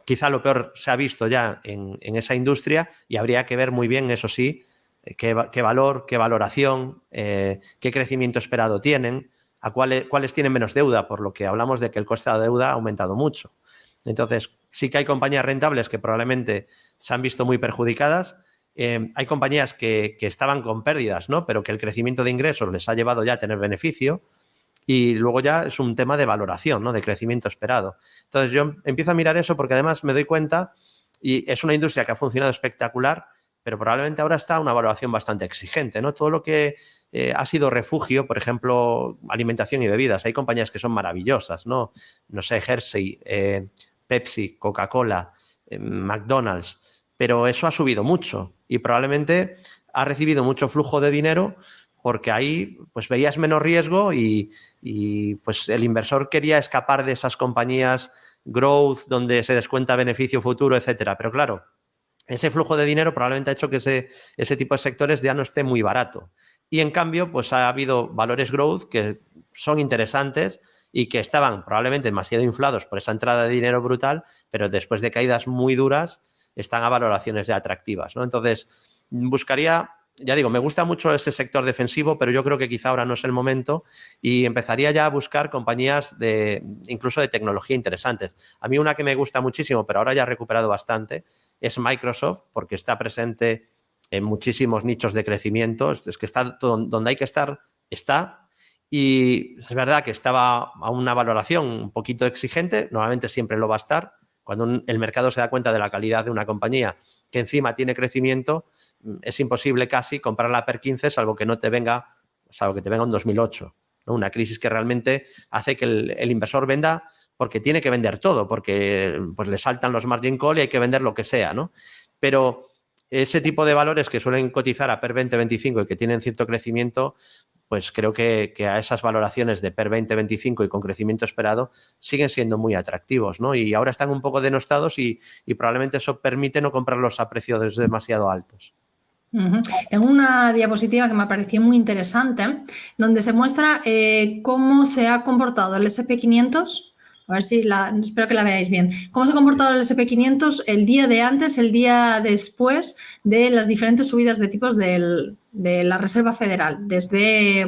quizá lo peor se ha visto ya en esa industria y habría que ver muy bien, eso sí, qué valor, qué valoración, qué crecimiento esperado tienen, cuáles tienen menos deuda, por lo que hablamos de que el coste de la deuda ha aumentado mucho. Entonces, sí que hay compañías rentables que probablemente se han visto muy perjudicadas. Hay compañías que estaban con pérdidas, ¿no?, pero que el crecimiento de ingresos les ha llevado ya a tener beneficio. Y luego ya es un tema de valoración, ¿no?, de crecimiento esperado. Entonces yo empiezo a mirar eso porque además me doy cuenta, y es una industria que ha funcionado espectacular, pero probablemente ahora está a una valoración bastante exigente, ¿no? Todo lo que ha sido refugio, por ejemplo, alimentación y bebidas. Hay compañías que son maravillosas, ¿no? No sé, Hershey, Pepsi, Coca-Cola, McDonald's, pero eso ha subido mucho y probablemente ha recibido mucho flujo de dinero porque ahí pues veías menos riesgo y pues el inversor quería escapar de esas compañías growth donde se descuenta beneficio futuro, etcétera. Pero claro, ese flujo de dinero probablemente ha hecho que ese tipo de sectores ya no esté muy barato. Y en cambio, pues ha habido valores growth que son interesantes y que estaban probablemente demasiado inflados por esa entrada de dinero brutal, pero después de caídas muy duras están a valoraciones ya atractivas, ¿no? Entonces, buscaría... Ya digo, me gusta mucho ese sector defensivo, pero yo creo que quizá ahora no es el momento y empezaría ya a buscar compañías incluso de tecnología interesantes. A mí una que me gusta muchísimo, pero ahora ya ha recuperado bastante, es Microsoft, porque está presente en muchísimos nichos de crecimiento. Es que está donde hay que estar, está. Y es verdad que estaba a una valoración un poquito exigente, normalmente siempre lo va a estar. Cuando el mercado se da cuenta de la calidad de una compañía que encima tiene crecimiento, es imposible casi comprarla a PER 15 salvo que te venga un 2008, ¿no? Una crisis que realmente hace que el inversor venda porque tiene que vender todo, porque pues, le saltan los margin call y hay que vender lo que sea, ¿no? Pero ese tipo de valores que suelen cotizar a PER 20-25 y que tienen cierto crecimiento, pues creo que a esas valoraciones de PER 20-25 y con crecimiento esperado siguen siendo muy atractivos, ¿no? Y ahora están un poco denostados y probablemente eso permite no comprarlos a precios demasiado altos.
Tengo una diapositiva que me pareció muy interesante, donde se muestra cómo se ha comportado el S&P 500. A ver si espero que la veáis bien. ¿Cómo se ha comportado el S&P 500 el día de antes, el día después de las diferentes subidas de tipos de la Reserva Federal? Desde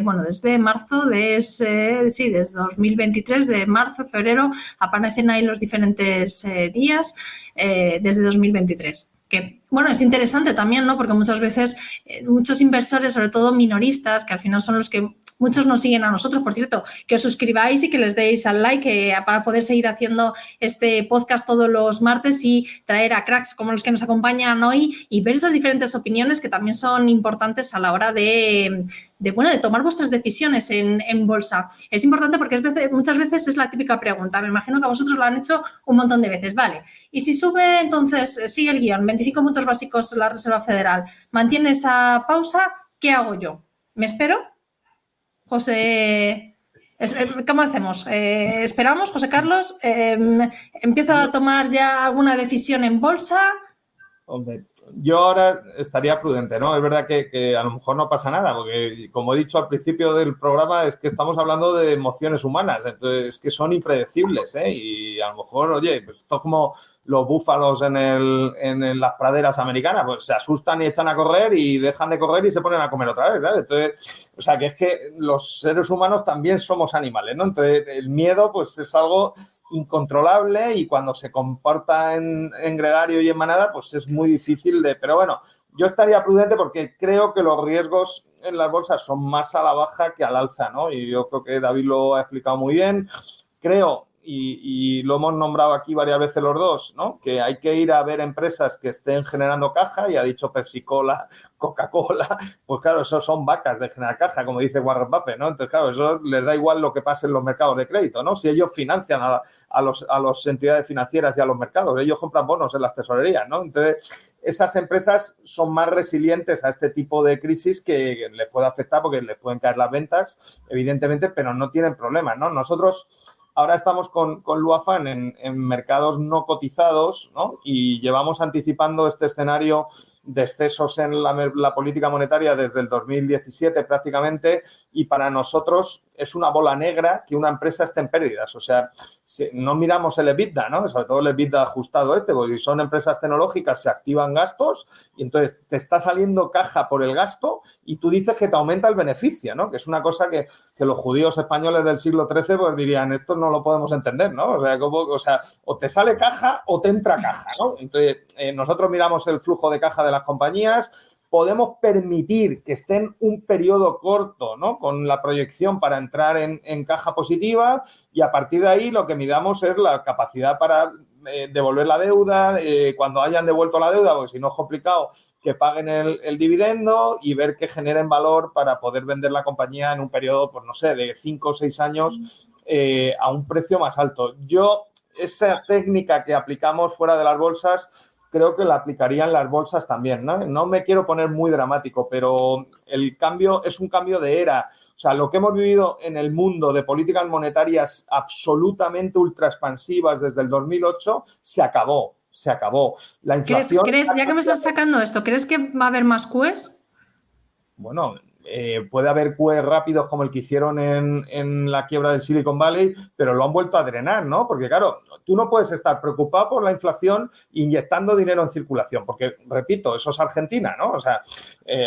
marzo, desde 2023, de marzo, febrero, aparecen ahí los diferentes días desde 2023. Que, bueno, es interesante también, ¿no? Porque muchas veces muchos inversores, sobre todo minoristas, que al final son los que muchos nos siguen a nosotros, por cierto, que os suscribáis y que les deis al like para poder seguir haciendo este podcast todos los martes y traer a cracks como los que nos acompañan hoy y ver esas diferentes opiniones que también son importantes a la hora de tomar vuestras decisiones en bolsa. Es importante porque muchas veces es la típica pregunta. Me imagino que a vosotros lo han hecho un montón de veces. Vale, y si sube, entonces sigue el guión, 25 puntos básicos la Reserva Federal, mantiene esa pausa, ¿qué hago yo? ¿Me espero? José ¿Cómo hacemos? ¿Esperamos, José Carlos? ¿Empiezo a tomar ya alguna decisión en bolsa?
Hombre, yo ahora estaría prudente, ¿no? Es verdad que a lo mejor no pasa nada, porque como he dicho al principio del programa, es que estamos hablando de emociones humanas, entonces es que son impredecibles, ¿eh? Y a lo mejor, oye, pues esto es como los búfalos en las praderas americanas, pues se asustan y echan a correr y dejan de correr y se ponen a comer otra vez, ¿sabes? Entonces, o sea, que es que los seres humanos también somos animales, ¿no? Entonces, el miedo, pues es algo incontrolable y cuando se comporta en gregario y en manada, pues es muy difícil de... Pero bueno, yo estaría prudente porque creo que los riesgos en las bolsas son más a la baja que al alza, ¿no? Y yo creo que David lo ha explicado muy bien. Creo, y lo hemos nombrado aquí varias veces los dos, ¿no? Que hay que ir a ver empresas que estén generando caja, y ha dicho Pepsi-Cola, Coca-Cola, pues claro, esos son vacas de generar caja, como dice Warren Buffett, ¿no? Entonces, claro, eso les da igual lo que pase en los mercados de crédito, ¿no? Si ellos financian a las entidades financieras y a los mercados, ellos compran bonos en las tesorerías, ¿no? Entonces, esas empresas son más resilientes a este tipo de crisis que les puede afectar porque les pueden caer las ventas, evidentemente, pero no tienen problemas, ¿no? Nosotros ahora estamos con Luafan en mercados no cotizados, ¿no? Y llevamos anticipando este escenario de excesos en la política monetaria desde el 2017 prácticamente, y para nosotros es una bola negra que una empresa esté en pérdidas. O sea, si no miramos el EBITDA, ¿no? Sobre todo el EBITDA ajustado porque si son empresas tecnológicas se activan gastos y entonces te está saliendo caja por el gasto y tú dices que te aumenta el beneficio, ¿no? Que es una cosa que los judíos españoles del siglo XIII pues dirían, esto no lo podemos entender, ¿no? O sea, o te sale caja o te entra caja, ¿no? Entonces, nosotros miramos el flujo de caja de las compañías, podemos permitir que estén un periodo corto, ¿no? Con la proyección para entrar en caja positiva, y a partir de ahí lo que midamos es la capacidad para devolver la deuda, cuando hayan devuelto la deuda, porque si no es complicado, que paguen el dividendo y ver que generen valor para poder vender la compañía en un periodo, pues no sé, de 5 o 6 años a un precio más alto. Yo, esa técnica que aplicamos fuera de las bolsas, creo que la aplicaría en las bolsas también, ¿no? No me quiero poner muy dramático, pero el cambio es un cambio de era. O sea, lo que hemos vivido en el mundo de políticas monetarias absolutamente ultra expansivas desde el 2008 se acabó. La inflación...
¿Crees, ya que me estás sacando esto, ¿crees que va a haber más QEs?
Bueno, puede haber QE rápidos como el que hicieron en la quiebra del Silicon Valley, pero lo han vuelto a drenar, ¿no? Porque, claro, tú no puedes estar preocupado por la inflación inyectando dinero en circulación, porque, repito, eso es Argentina, ¿no? O sea,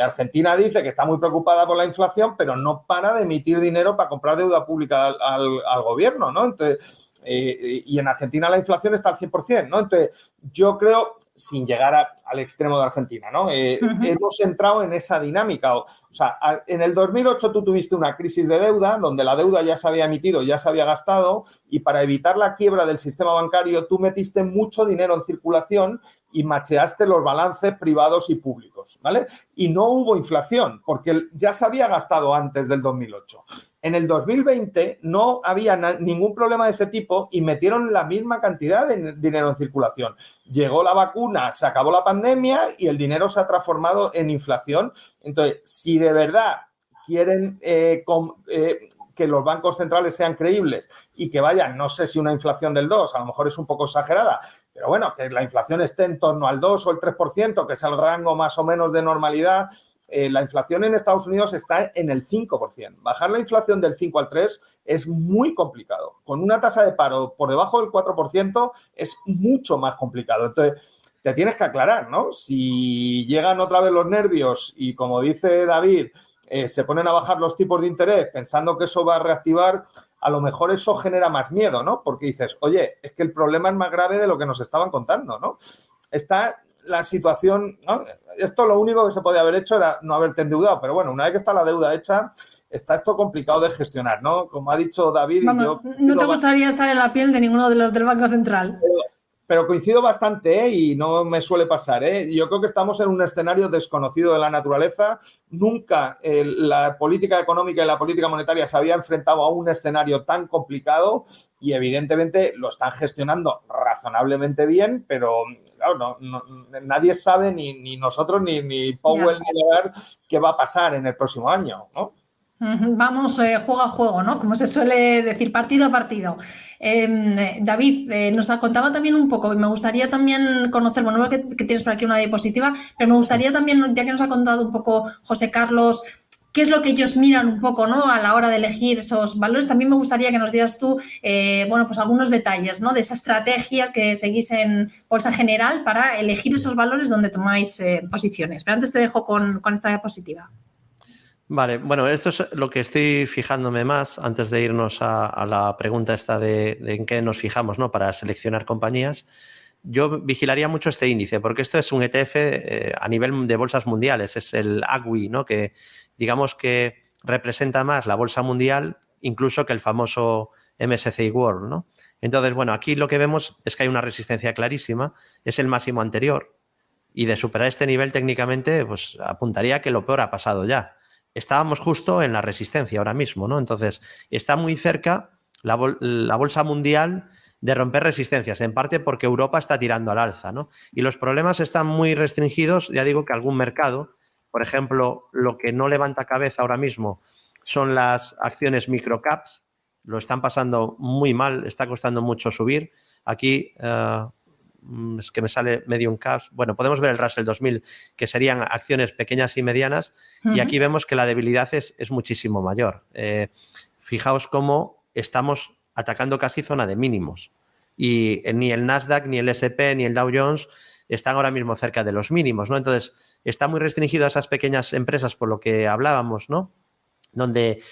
Argentina dice que está muy preocupada por la inflación, pero no para de emitir dinero para comprar deuda pública al gobierno, ¿no? Entonces, y en Argentina la inflación está al 100%, ¿no? Entonces, yo creo, sin llegar al extremo de Argentina, ¿no? Hemos entrado en esa dinámica. O sea, en el 2008 tú tuviste una crisis de deuda donde la deuda ya se había emitido, ya se había gastado, y para evitar la quiebra del sistema bancario tú metiste mucho dinero en circulación y macheaste los balances privados y públicos, ¿vale? Y no hubo inflación porque ya se había gastado antes del 2008. En el 2020 no había ningún problema de ese tipo y metieron la misma cantidad de dinero en circulación. Llegó la vacuna, se acabó la pandemia y el dinero se ha transformado en inflación. Entonces, si de verdad quieren que los bancos centrales sean creíbles y que vayan, no sé si una inflación del 2, a lo mejor es un poco exagerada, pero bueno, que la inflación esté en torno al 2 o el 3%, que es el rango más o menos de normalidad. La inflación en Estados Unidos está en el 5%. Bajar la inflación del 5 al 3 es muy complicado. Con una tasa de paro por debajo del 4% es mucho más complicado. Entonces, te tienes que aclarar, ¿no? Si llegan otra vez los nervios y, como dice David, se ponen a bajar los tipos de interés pensando que eso va a reactivar, a lo mejor eso genera más miedo, ¿no? Porque dices, oye, es que el problema es más grave de lo que nos estaban contando, ¿no? Está la situación, ¿no? Esto lo único que se podía haber hecho era no haberte endeudado, pero bueno, una vez que está la deuda hecha, está esto complicado de gestionar, ¿no? Como ha dicho David...
Vamos, no te gustaría estar en la piel de ninguno de los del Banco Central.
Pero coincido bastante, y no me suele pasar, Yo creo que estamos en un escenario desconocido de la naturaleza. Nunca la política económica y la política monetaria se había enfrentado a un escenario tan complicado y evidentemente lo están gestionando razonablemente bien, pero claro, nadie sabe, ni nosotros, ni Powell, ni Lagarde, qué va a pasar en el próximo año, ¿no?
Vamos, juego a juego, ¿no? Como se suele decir, partido a partido. David, nos contaba también un poco, y me gustaría también conocer, bueno, veo que tienes por aquí una diapositiva, pero me gustaría también, ya que nos ha contado un poco José Carlos, qué es lo que ellos miran un poco, ¿no? A la hora de elegir esos valores. También me gustaría que nos dieras tú, bueno, pues algunos detalles, ¿no? De esa estrategia que seguís en Bolsa General para elegir esos valores donde tomáis posiciones. Pero antes te dejo con esta diapositiva.
Vale, bueno, esto es lo que estoy fijándome más antes de irnos a la pregunta esta de en qué nos fijamos, ¿no? Para seleccionar compañías. Yo vigilaría mucho este índice, porque esto es un ETF a nivel de bolsas mundiales, es el AGWI, ¿no? Que digamos que representa más la bolsa mundial incluso que el famoso MSCI World, ¿no? Entonces, bueno, aquí lo que vemos es que hay una resistencia clarísima, es el máximo anterior, y de superar este nivel técnicamente, pues apuntaría que lo peor ha pasado ya. Estábamos justo en la resistencia ahora mismo, ¿no? Entonces, está muy cerca la bolsa mundial de romper resistencias, en parte porque Europa está tirando al alza, ¿no? Y los problemas están muy restringidos, ya digo que algún mercado, por ejemplo, lo que no levanta cabeza ahora mismo son las acciones microcaps, lo están pasando muy mal, está costando mucho subir. Aquí es que me sale Medium Caps. Bueno, podemos ver el Russell 2000, que serían acciones pequeñas y medianas, y aquí vemos que la debilidad es muchísimo mayor. Fijaos cómo estamos atacando casi zona de mínimos, y ni el Nasdaq, ni el S&P, ni el Dow Jones están ahora mismo cerca de los mínimos, ¿no? Entonces, está muy restringido a esas pequeñas empresas por lo que hablábamos, ¿no? Donde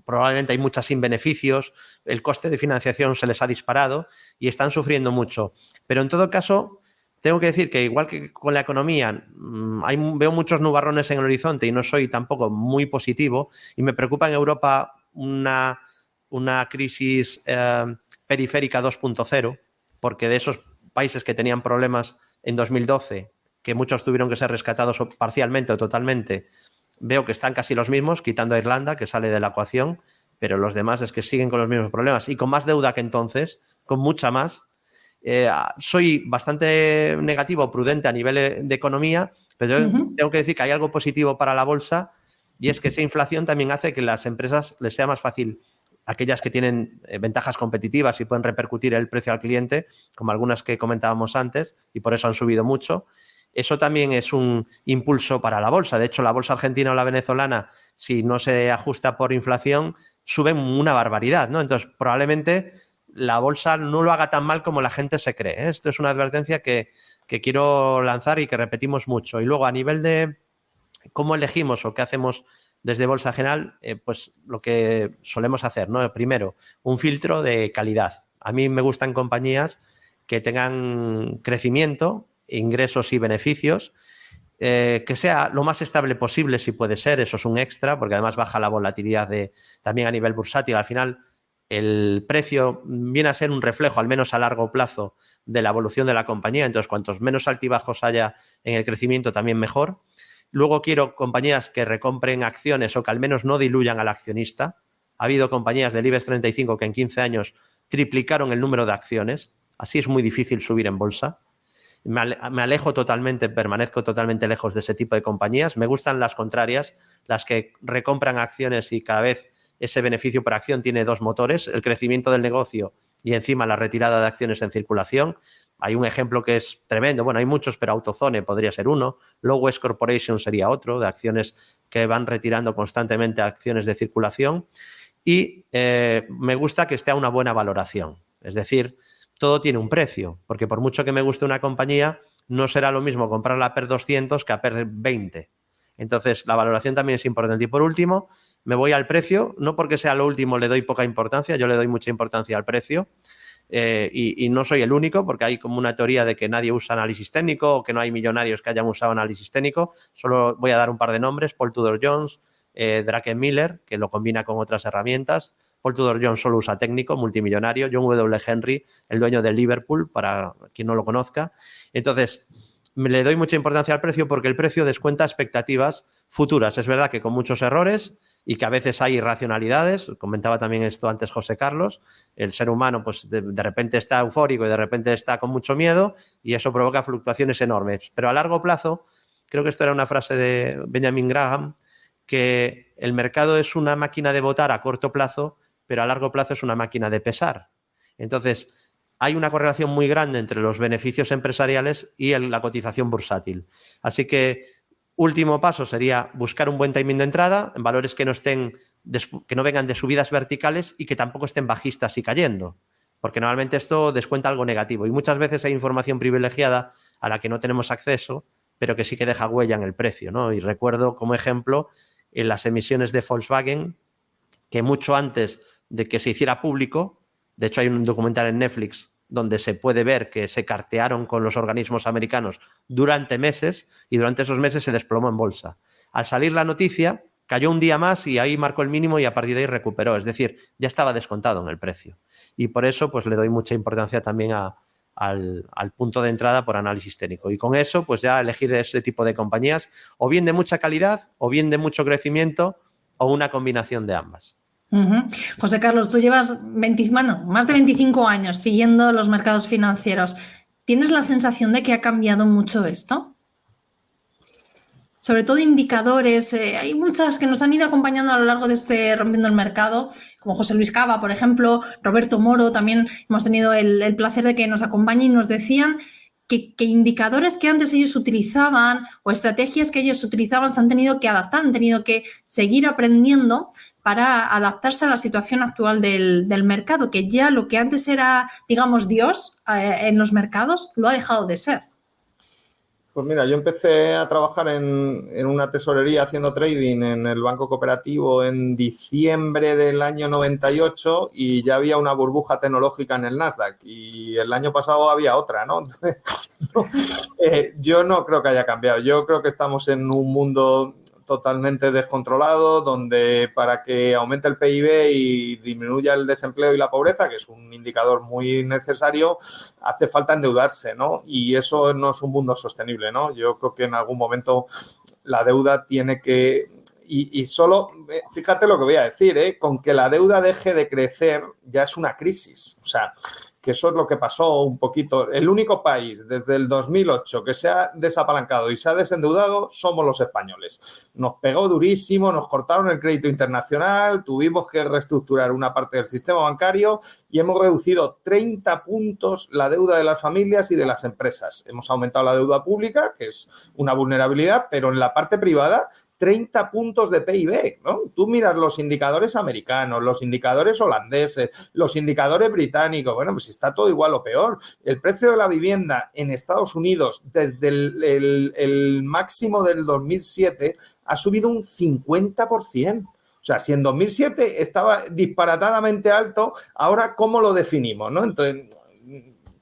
probablemente hay muchas sin beneficios, el coste de financiación se les ha disparado y están sufriendo mucho. Pero en todo caso, tengo que decir que igual que con la economía, veo muchos nubarrones en el horizonte y no soy tampoco muy positivo, y me preocupa en Europa una crisis periférica 2.0, porque de esos países que tenían problemas en 2012, que muchos tuvieron que ser rescatados parcialmente o totalmente, veo que están casi los mismos, quitando a Irlanda, que sale de la ecuación, pero los demás es que siguen con los mismos problemas y con más deuda que entonces, con mucha más. Soy bastante negativo, prudente a nivel de economía, pero yo tengo que decir que hay algo positivo para la bolsa, y es que esa inflación también hace que las empresas les sea más fácil, aquellas que tienen ventajas competitivas y pueden repercutir el precio al cliente, como algunas que comentábamos antes, y por eso han subido mucho. Eso también es un impulso para la bolsa. De hecho, la bolsa argentina o la venezolana, si no se ajusta por inflación, suben una barbaridad, ¿no? Entonces, probablemente la bolsa no lo haga tan mal como la gente se cree, ¿eh? Esto es una advertencia que quiero lanzar y que repetimos mucho. Y luego, a nivel de cómo elegimos o qué hacemos desde Bolsa General, pues lo que solemos hacer, ¿no? Primero, un filtro de calidad. A mí me gustan compañías que tengan crecimiento, ingresos y beneficios, que sea lo más estable posible si puede ser, eso es un extra, porque además baja la volatilidad también a nivel bursátil. Al final, el precio viene a ser un reflejo, al menos a largo plazo, de la evolución de la compañía. Entonces, cuantos menos altibajos haya en el crecimiento, también mejor. Luego quiero compañías que recompren acciones o que al menos no diluyan al accionista. Ha habido compañías del IBEX 35 que en 15 años triplicaron el número de acciones. Así es muy difícil subir en bolsa. Me alejo totalmente, permanezco totalmente lejos de ese tipo de compañías. Me gustan las contrarias, las que recompran acciones y cada vez ese beneficio por acción tiene dos motores, el crecimiento del negocio y encima la retirada de acciones en circulación. Hay un ejemplo que es tremendo, bueno, hay muchos, pero AutoZone podría ser uno, Low West Corporation sería otro, de acciones que van retirando constantemente acciones de circulación. Y me gusta que esté a una buena valoración, es decir, todo tiene un precio, porque por mucho que me guste una compañía, no será lo mismo comprarla a PER 200 que a PER 20. Entonces, la valoración también es importante. Y por último, me voy al precio, no porque sea lo último le doy poca importancia, yo le doy mucha importancia al precio, y no soy el único, porque hay como una teoría de que nadie usa análisis técnico o que no hay millonarios que hayan usado análisis técnico. Solo voy a dar un par de nombres: Paul Tudor Jones, Druckenmiller, que lo combina con otras herramientas. Paul Tudor Jones solo usa técnico, multimillonario. John W. Henry, el dueño del Liverpool, para quien no lo conozca. Entonces, le doy mucha importancia al precio porque el precio descuenta expectativas futuras. Es verdad que con muchos errores y que a veces hay irracionalidades. Comentaba también esto antes José Carlos. El ser humano, pues de repente está eufórico y de repente está con mucho miedo, y eso provoca fluctuaciones enormes. Pero a largo plazo, creo que esto era una frase de Benjamin Graham, que el mercado es una máquina de votar a corto plazo, pero a largo plazo es una máquina de pesar. Entonces, hay una correlación muy grande entre los beneficios empresariales y la cotización bursátil. Así que, último paso sería buscar un buen timing de entrada en valores que no vengan de subidas verticales y que tampoco estén bajistas y cayendo, porque normalmente esto descuenta algo negativo y muchas veces hay información privilegiada a la que no tenemos acceso, pero que sí que deja huella en el precio, ¿no? Y recuerdo como ejemplo en las emisiones de Volkswagen, que mucho antes de que se hiciera público, de hecho hay un documental en Netflix donde se puede ver que se cartearon con los organismos americanos durante meses y durante esos meses se desplomó en bolsa. Al salir la noticia, cayó un día más y ahí marcó el mínimo y a partir de ahí recuperó. Es decir, ya estaba descontado en el precio. Y por eso pues le doy mucha importancia también al punto de entrada por análisis técnico. Y con eso pues ya elegir ese tipo de compañías o bien de mucha calidad o bien de mucho crecimiento o una combinación de ambas.
José Carlos, tú llevas más de 25 años siguiendo los mercados financieros. ¿Tienes la sensación de que ha cambiado mucho esto? Sobre todo indicadores, hay muchas que nos han ido acompañando a lo largo de este Rompiendo el Mercado, como José Luis Cava, por ejemplo, Roberto Moro, también hemos tenido el placer de que nos acompañe y nos decían que indicadores que antes ellos utilizaban o estrategias que ellos utilizaban se han tenido que adaptar, han tenido que seguir aprendiendo para adaptarse a la situación actual del mercado, que ya lo que antes era, digamos, Dios en los mercados, lo ha dejado de ser.
Pues mira, yo empecé a trabajar en una tesorería haciendo trading en el Banco Cooperativo en diciembre del año 98 y ya había una burbuja tecnológica en el Nasdaq y el año pasado había otra, ¿no? Entonces, yo no creo que haya cambiado. Yo creo que estamos en un mundo totalmente descontrolado, donde para que aumente el PIB y disminuya el desempleo y la pobreza, que es un indicador muy necesario, hace falta endeudarse, ¿no? Y eso no es un mundo sostenible, ¿no? Yo creo que en algún momento la deuda tiene que... Y solo, fíjate lo que voy a decir, con que la deuda deje de crecer ya es una crisis. O sea, que eso es lo que pasó un poquito. El único país desde el 2008 que se ha desapalancado y se ha desendeudado somos los españoles. Nos pegó durísimo, nos cortaron el crédito internacional, tuvimos que reestructurar una parte del sistema bancario y hemos reducido 30 puntos la deuda de las familias y de las empresas. Hemos aumentado la deuda pública, que es una vulnerabilidad, pero en la parte privada 30 puntos de PIB, ¿no? Tú miras los indicadores americanos, los indicadores holandeses, los indicadores británicos, bueno, pues está todo igual o peor. El precio de la vivienda en Estados Unidos desde el máximo del 2007 ha subido un 50%. O sea, si en 2007 estaba disparatadamente alto, ahora ¿cómo lo definimos, no? Entonces,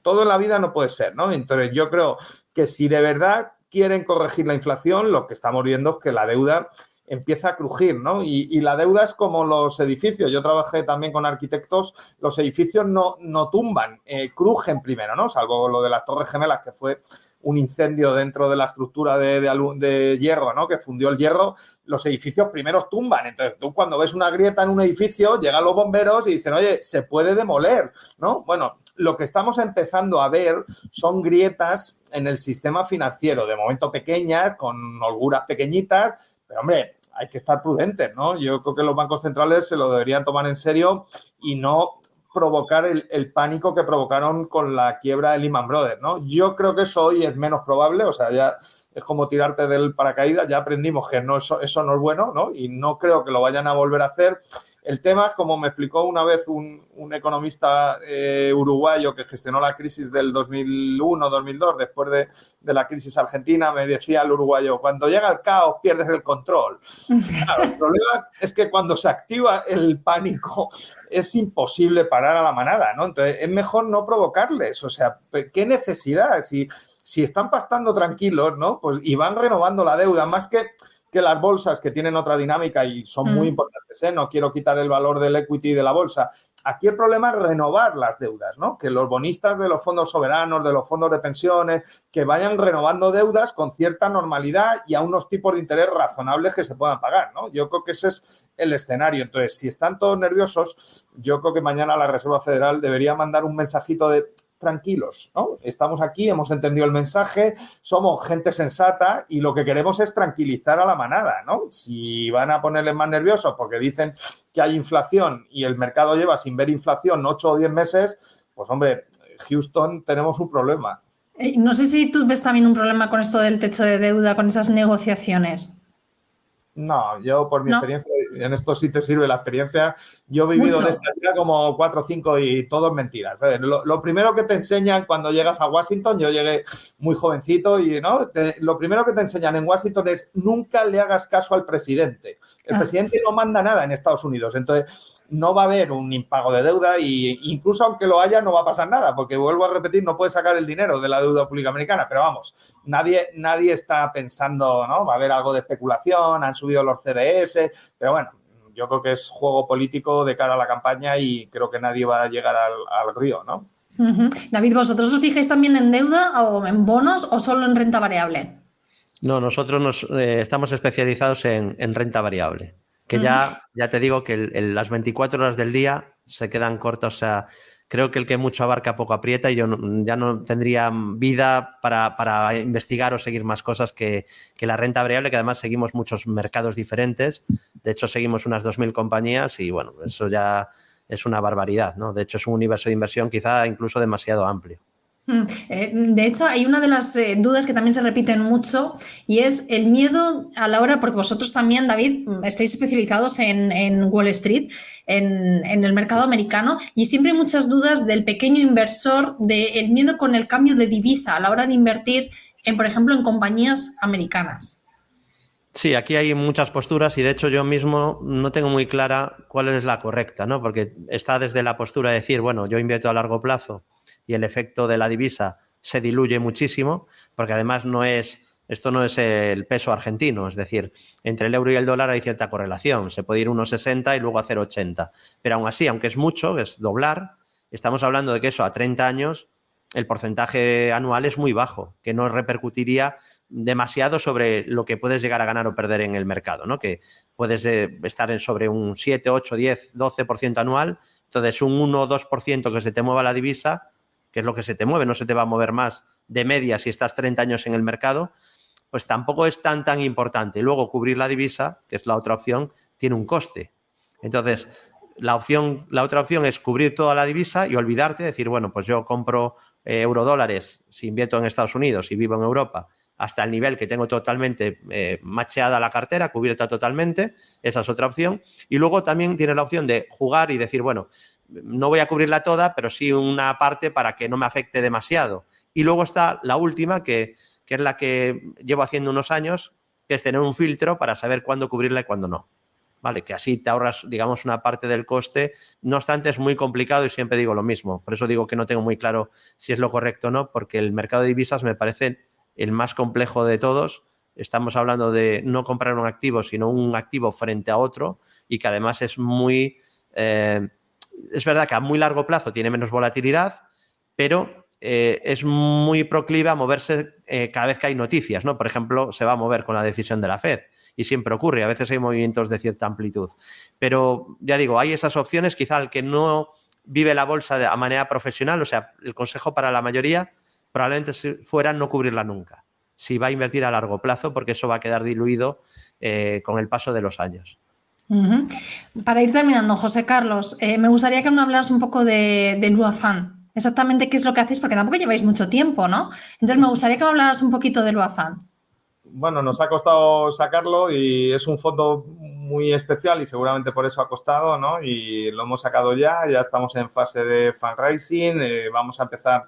todo en la vida no puede ser, ¿no? Entonces, yo creo que si de verdad quieren corregir la inflación, lo que estamos viendo es que la deuda empieza a crujir, ¿no? Y la deuda es como los edificios. Yo trabajé también con arquitectos. Los edificios no tumban, crujen primero, ¿no? Salvo lo de las Torres Gemelas, que fue un incendio dentro de la estructura de hierro, ¿no? Que fundió el hierro. Los edificios primero tumban. Entonces, tú cuando ves una grieta en un edificio, llegan los bomberos y dicen, oye, se puede demoler, ¿no? Bueno, lo que estamos empezando a ver son grietas en el sistema financiero, de momento pequeñas, con holguras pequeñitas, pero, hombre, hay que estar prudentes, ¿no? Yo creo que los bancos centrales se lo deberían tomar en serio y no provocar el pánico que provocaron con la quiebra de Lehman Brothers, ¿no? Yo creo que eso hoy es menos probable, o sea, ya es como tirarte del paracaídas, ya aprendimos que no, eso no es bueno, ¿no? Y no creo que lo vayan a volver a hacer. El tema es, como me explicó una vez un economista uruguayo que gestionó la crisis del 2001-2002, después de la crisis argentina, me decía el uruguayo, cuando llega el caos pierdes el control. Claro, el problema es que cuando se activa el pánico es imposible parar a la manada, ¿no? Entonces, es mejor no provocarles. O sea, ¿qué necesidad? Si están pastando tranquilos, ¿no? Pues y van renovando la deuda, más que las bolsas, que tienen otra dinámica y son muy importantes, ¿eh? No quiero quitar el valor del equity de la bolsa. Aquí el problema es renovar las deudas, ¿no? Que los bonistas de los fondos soberanos, de los fondos de pensiones, que vayan renovando deudas con cierta normalidad y a unos tipos de interés razonables que se puedan pagar, ¿no? Yo creo que ese es el escenario. Entonces, si están todos nerviosos, yo creo que mañana la Reserva Federal debería mandar un mensajito de tranquilos, ¿no? Estamos aquí, hemos entendido el mensaje, somos gente sensata y lo que queremos es tranquilizar a la manada, ¿no? Si van a ponerles más nerviosos porque dicen que hay inflación y el mercado lleva sin ver inflación 8 o 10 meses, pues hombre, Houston, tenemos un problema.
No sé si tú ves también un problema con esto del techo de deuda, con esas negociaciones.
No, yo por mi
¿No?
experiencia, en esto sí te sirve la experiencia, yo he vivido
Mucho.
de esta vida como 4 o 5 y todo es mentira, ¿sabes? Lo primero que te enseñan cuando llegas a Washington, yo llegué muy jovencito y ¿no? Lo primero que te enseñan en Washington es nunca le hagas caso al presidente. El presidente no manda nada en Estados Unidos, entonces no va a haber un impago de deuda e incluso aunque lo haya no va a pasar nada, porque vuelvo a repetir, no puedes sacar el dinero de la deuda pública americana, pero vamos, nadie está pensando, ¿no? Va a haber algo de especulación, han subido los CDS, pero bueno, yo creo que es juego político de cara a la campaña y creo que nadie va a llegar al río, ¿no?
David, ¿vosotros os fijáis también en deuda o en bonos o solo en renta variable?
No, nosotros estamos especializados en renta variable, que ya te digo que las 24 horas del día se quedan cortas, o sea, creo que el que mucho abarca poco aprieta y yo ya no tendría vida para investigar o seguir más cosas que la renta variable, que además seguimos muchos mercados diferentes. De hecho, seguimos unas 2.000 compañías y, bueno, eso ya es una barbaridad, ¿no? De hecho, es un universo de inversión quizá incluso demasiado amplio.
De hecho, hay una de las dudas que también se repiten mucho y es el miedo a la hora, porque vosotros también, David, estáis especializados en Wall Street, en el mercado americano, y siempre hay muchas dudas del pequeño inversor, del miedo con el cambio de divisa a la hora de invertir, por ejemplo, en compañías americanas.
Sí, aquí hay muchas posturas y de hecho yo mismo no tengo muy clara cuál es la correcta, ¿no? Porque está desde la postura de decir, bueno, yo invierto a largo plazo y el efecto de la divisa se diluye muchísimo, porque además esto no es el peso argentino, es decir, entre el euro y el dólar hay cierta correlación, se puede ir 1,60 y luego a 0,80, pero aún así, aunque es mucho, es doblar, estamos hablando de que eso a 30 años el porcentaje anual es muy bajo, que no repercutiría demasiado sobre lo que puedes llegar a ganar o perder en el mercado, ¿no? Que puedes estar sobre un 7, 8, 10, 12% anual, entonces un 1 o 2% que se te mueva la divisa, que es lo que se te mueve, no se te va a mover más de media si estás 30 años en el mercado, pues tampoco es tan importante. Luego cubrir la divisa, que es la otra opción, tiene un coste. Entonces, la otra opción es cubrir toda la divisa y olvidarte, decir, bueno, pues yo compro eurodólares si invierto en Estados Unidos y vivo en Europa hasta el nivel que tengo totalmente macheada la cartera, cubierta totalmente, esa es otra opción. Y luego también tiene la opción de jugar y decir, bueno, no voy a cubrirla toda, pero sí una parte para que no me afecte demasiado. Y luego está la última, que es la que llevo haciendo unos años, que es tener un filtro para saber cuándo cubrirla y cuándo no. Vale, que así te ahorras, digamos, una parte del coste. No obstante, es muy complicado y siempre digo lo mismo. Por eso digo que no tengo muy claro si es lo correcto o no, porque el mercado de divisas me parece el más complejo de todos. Estamos hablando de no comprar un activo, sino un activo frente a otro y que además es muy... es verdad que a muy largo plazo tiene menos volatilidad, pero es muy proclive a moverse cada vez que hay noticias, ¿no? Por ejemplo, se va a mover con la decisión de la FED y siempre ocurre. A veces hay movimientos de cierta amplitud. Pero ya digo, hay esas opciones. Quizá el que no vive la bolsa de manera profesional, o sea, el consejo para la mayoría probablemente fuera no cubrirla nunca, si va a invertir a largo plazo, porque eso va a quedar diluido con el paso de los años.
Para ir terminando, José Carlos, me gustaría que me hablaras un poco de Luafan. Exactamente qué es lo que hacéis, porque tampoco lleváis mucho tiempo, ¿no? Entonces me gustaría que me hablaras un poquito de Luafan.
Bueno, nos ha costado sacarlo y es un fondo muy especial y seguramente por eso ha costado, ¿no? Y lo hemos sacado ya estamos en fase de fundraising, vamos a empezar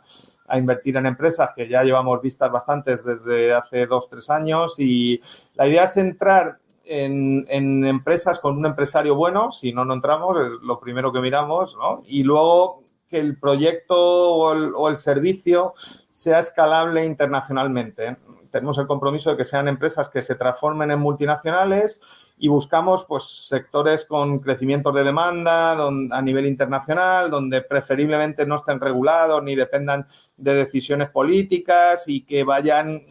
a invertir en empresas que ya llevamos vistas bastantes desde hace 2-3 años y la idea es entrar en empresas con un empresario bueno, si no entramos, es lo primero que miramos, ¿no? Y luego que el proyecto o el servicio sea escalable internacionalmente. Tenemos el compromiso de que sean empresas que se transformen en multinacionales y buscamos pues sectores con crecimientos de demanda a nivel internacional, donde preferiblemente no estén regulados ni dependan de decisiones políticas y que vayan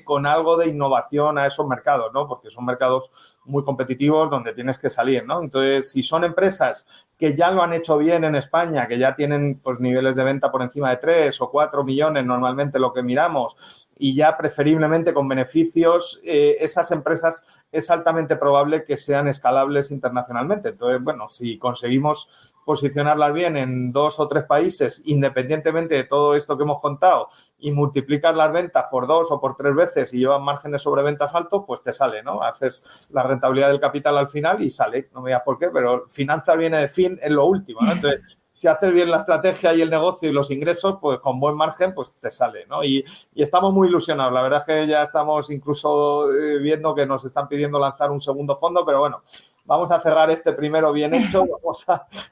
con algo de innovación a esos mercados, ¿no? Porque son mercados muy competitivos donde tienes que salir, ¿no? Entonces, si son empresas que ya lo han hecho bien en España, que ya tienen pues niveles de venta por encima de 3 o 4 millones, normalmente lo que miramos, y ya preferiblemente con beneficios, esas empresas es altamente probable que sean escalables internacionalmente. Entonces, bueno, si conseguimos posicionarlas bien en 2 o 3 países, independientemente de todo esto que hemos contado, y multiplicas las ventas por 2 o por 3 veces y llevas márgenes sobre ventas altos, pues te sale, ¿no? Haces la rentabilidad del capital al final y sale. No me digas por qué, pero finanzas viene de fin en lo último, ¿no? Entonces, si haces bien la estrategia y el negocio y los ingresos, pues con buen margen, pues te sale, ¿no? Y estamos muy ilusionados. La verdad es que ya estamos incluso viendo que nos están pidiendo lanzar un segundo fondo, pero bueno, vamos a cerrar este primero bien hecho,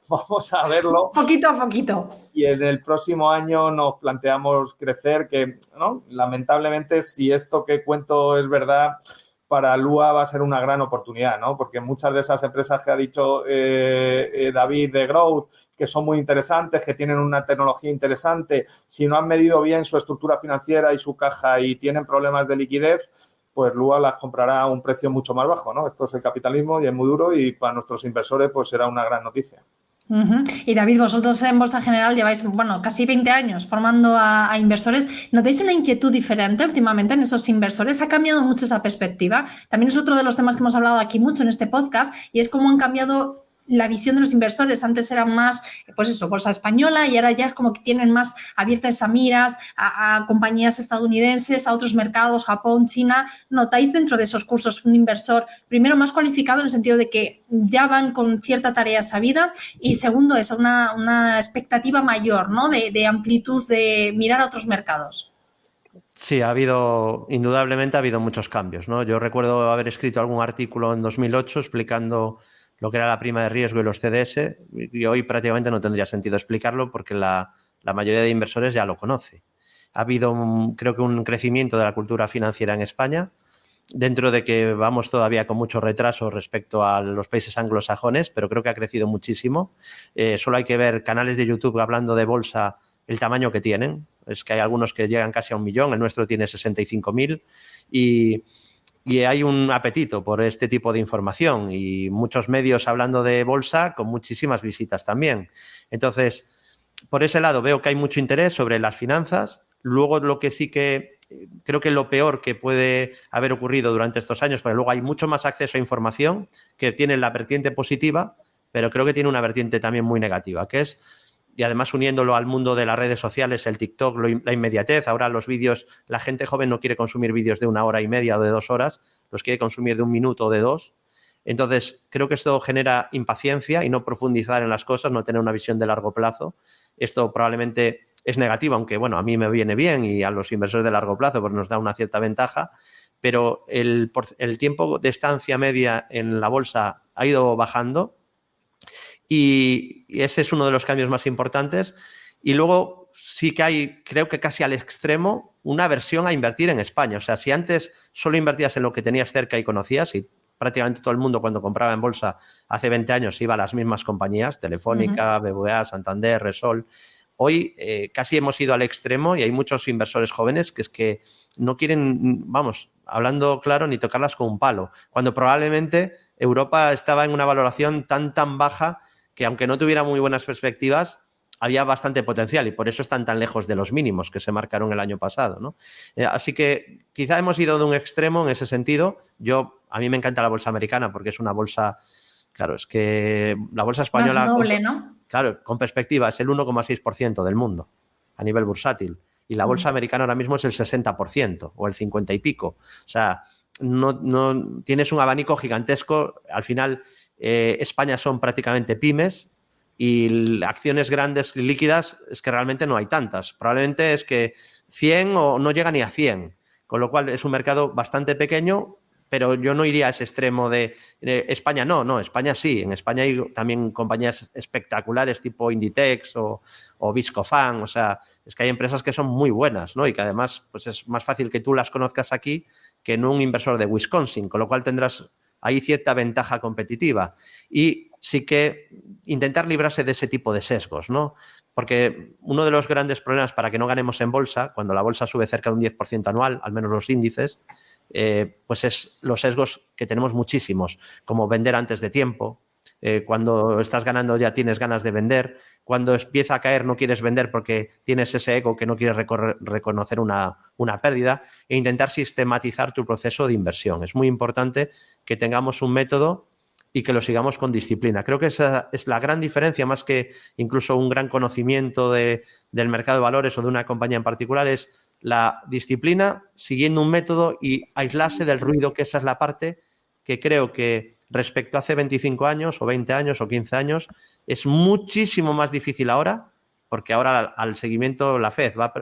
vamos a verlo.
Poquito a poquito.
Y en el próximo año nos planteamos crecer, que, ¿no? Lamentablemente, si esto que cuento es verdad, para Lua va a ser una gran oportunidad, ¿no? Porque muchas de esas empresas que ha dicho David de Growth, que son muy interesantes, que tienen una tecnología interesante, si no han medido bien su estructura financiera y su caja y tienen problemas de liquidez, pues Lua las comprará a un precio mucho más bajo, ¿no? Esto es el capitalismo y es muy duro y para nuestros inversores pues será una gran noticia.
Y David, vosotros en Bolsa General lleváis, bueno, casi 20 años formando a inversores. ¿Notáis una inquietud diferente últimamente en esos inversores? ¿Ha cambiado mucho esa perspectiva? También es otro de los temas que hemos hablado aquí mucho en este podcast y es cómo han cambiado la visión de los inversores. Antes eran más, pues eso, bolsa española y ahora ya es como que tienen más abiertas esas miras a compañías estadounidenses, a otros mercados, Japón, China. ¿Notáis dentro de esos cursos un inversor, primero, más cualificado en el sentido de que ya van con cierta tarea sabida y segundo, es una expectativa mayor, ¿no? De amplitud, de mirar a otros mercados?
Sí, indudablemente ha habido muchos cambios, ¿no? Yo recuerdo haber escrito algún artículo en 2008 explicando lo que era la prima de riesgo y los CDS, y hoy prácticamente no tendría sentido explicarlo porque la mayoría de inversores ya lo conoce. Ha habido, creo que, un crecimiento de la cultura financiera en España, dentro de que vamos todavía con mucho retraso respecto a los países anglosajones, pero creo que ha crecido muchísimo. Solo hay que ver canales de YouTube hablando de bolsa, el tamaño que tienen. Es que hay algunos que llegan casi a 1 millón, el nuestro tiene 65.000 y hay un apetito por este tipo de información y muchos medios hablando de bolsa con muchísimas visitas también. Entonces, por ese lado veo que hay mucho interés sobre las finanzas. Luego, lo que sí que creo que lo peor que puede haber ocurrido durante estos años, porque luego hay mucho más acceso a información que tiene la vertiente positiva, pero creo que tiene una vertiente también muy negativa, que es, y además uniéndolo al mundo de las redes sociales, el TikTok, la inmediatez. Ahora los vídeos, la gente joven no quiere consumir vídeos de 1 hora y media o de 2 horas, los quiere consumir de 1 minuto o de 2. Entonces, creo que esto genera impaciencia y no profundizar en las cosas, no tener una visión de largo plazo. Esto probablemente es negativo, aunque, bueno, a mí me viene bien y a los inversores de largo plazo pues nos da una cierta ventaja, pero el tiempo de estancia media en la bolsa ha ido bajando. Y ese es uno de los cambios más importantes. Y luego sí que hay, creo que casi al extremo, una aversión a invertir en España. O sea, si antes solo invertías en lo que tenías cerca y conocías, y prácticamente todo el mundo cuando compraba en bolsa hace 20 años iba a las mismas compañías, Telefónica, BBVA, Santander, Repsol. Hoy casi hemos ido al extremo y hay muchos inversores jóvenes que es que no quieren, vamos, hablando claro, ni tocarlas con un palo. Cuando probablemente Europa estaba en una valoración tan baja que aunque no tuviera muy buenas perspectivas, había bastante potencial y por eso están tan lejos de los mínimos que se marcaron el año pasado, ¿no? Así que quizá hemos ido de un extremo en ese sentido. A mí me encanta la bolsa americana porque es una bolsa, claro, es que la bolsa española...
Más noble, ¿no?
Claro, con perspectiva, es el 1,6% del mundo a nivel bursátil y la bolsa americana ahora mismo es el 60% o el 50 y pico. O sea, no tienes un abanico gigantesco. Al final, España son prácticamente pymes y acciones grandes líquidas es que realmente no hay tantas. Probablemente es que 100 o no llega ni a 100, con lo cual es un mercado bastante pequeño, pero yo no iría a ese extremo de España. No, España sí. En España hay también compañías espectaculares tipo Inditex o Viscofan. O sea, es que hay empresas que son muy buenas, ¿no? Y que además pues es más fácil que tú las conozcas aquí que en un inversor de Wisconsin, con lo cual tendrás hay cierta ventaja competitiva. Y sí que intentar librarse de ese tipo de sesgos, ¿no? Porque uno de los grandes problemas para que no ganemos en bolsa, cuando la bolsa sube cerca de un 10% anual, al menos los índices, pues es los sesgos que tenemos muchísimos, como vender antes de tiempo. Cuando estás ganando ya tienes ganas de vender. Cuando empieza a caer no quieres vender porque tienes ese ego que no quieres reconocer una pérdida, e intentar sistematizar tu proceso de inversión. Es muy importante que tengamos un método y que lo sigamos con disciplina. Creo que esa es la gran diferencia, más que incluso un gran conocimiento del mercado de valores o de una compañía en particular, es la disciplina siguiendo un método y aislarse del ruido, que esa es la parte que creo que respecto a hace 25 años o 20 años o 15 años es muchísimo más difícil ahora, porque ahora al seguimiento la FED va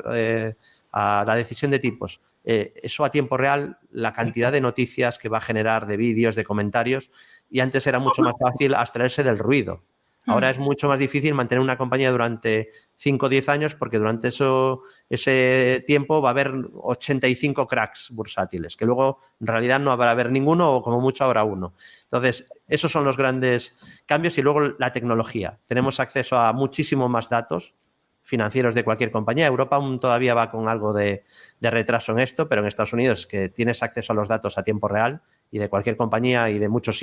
a la decisión de tipos. Eso a tiempo real, la cantidad de noticias que va a generar, de vídeos, de comentarios, y antes era mucho más fácil abstraerse del ruido. Ahora es mucho más difícil mantener una compañía durante 5 o 10 años porque durante ese tiempo va a haber 85 cracks bursátiles, que luego en realidad no habrá haber ninguno o como mucho habrá uno. Entonces, esos son los grandes cambios. Y luego la tecnología. Tenemos acceso a muchísimo más datos financieros de cualquier compañía. Europa aún todavía va con algo de retraso en esto, pero en Estados Unidos que tienes acceso a los datos a tiempo real y de cualquier compañía y de mucho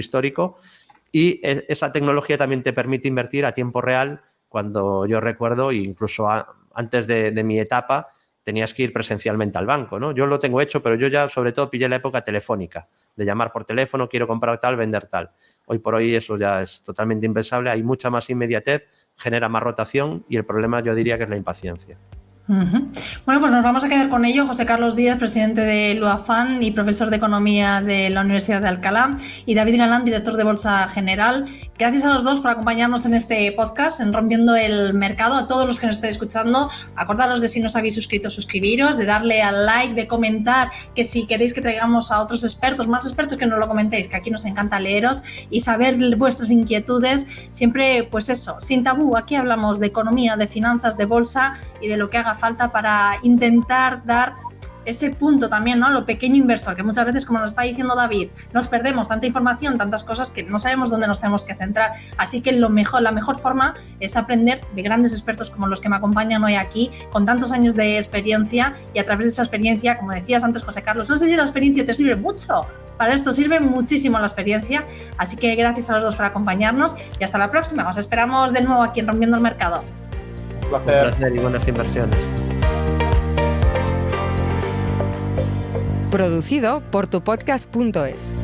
histórico. Y esa tecnología también te permite invertir a tiempo real. Cuando yo recuerdo, incluso antes de mi etapa, tenías que ir presencialmente al banco, ¿no? Yo lo tengo hecho, pero yo ya sobre todo pillé la época telefónica, de llamar por teléfono, quiero comprar tal, vender tal. Hoy por hoy eso ya es totalmente impensable, hay mucha más inmediatez, genera más rotación y el problema yo diría que es la impaciencia.
Bueno, pues nos vamos a quedar con ello. José Carlos Díaz, presidente de Luafan y profesor de Economía de la Universidad de Alcalá, y David Galán, director de Bolsa General. Gracias a los dos por acompañarnos en este podcast, en Rompiendo el Mercado. A todos los que nos estéis escuchando, acordaros de, si no os habéis suscrito, suscribiros, de darle al like, de comentar, que si queréis que traigamos a otros expertos, más expertos, que nos lo comentéis, que aquí nos encanta leeros y saber vuestras inquietudes. Siempre, pues eso, sin tabú. Aquí hablamos de economía, de finanzas, de bolsa y de lo que haga falta para intentar dar ese punto también, ¿no? Lo pequeño inversor, que muchas veces, como nos está diciendo David, nos perdemos tanta información, tantas cosas que no sabemos dónde nos tenemos que centrar. Así que la mejor forma es aprender de grandes expertos como los que me acompañan hoy aquí, con tantos años de experiencia, y a través de esa experiencia, como decías antes, José Carlos, no sé si la experiencia te sirve mucho. Para esto sirve muchísimo la experiencia. Así que gracias a los dos por acompañarnos y hasta la próxima. Os esperamos de nuevo aquí en Rompiendo el Mercado.
Un placer.
Un placer y buenas inversiones.
Producido por tupodcast.es.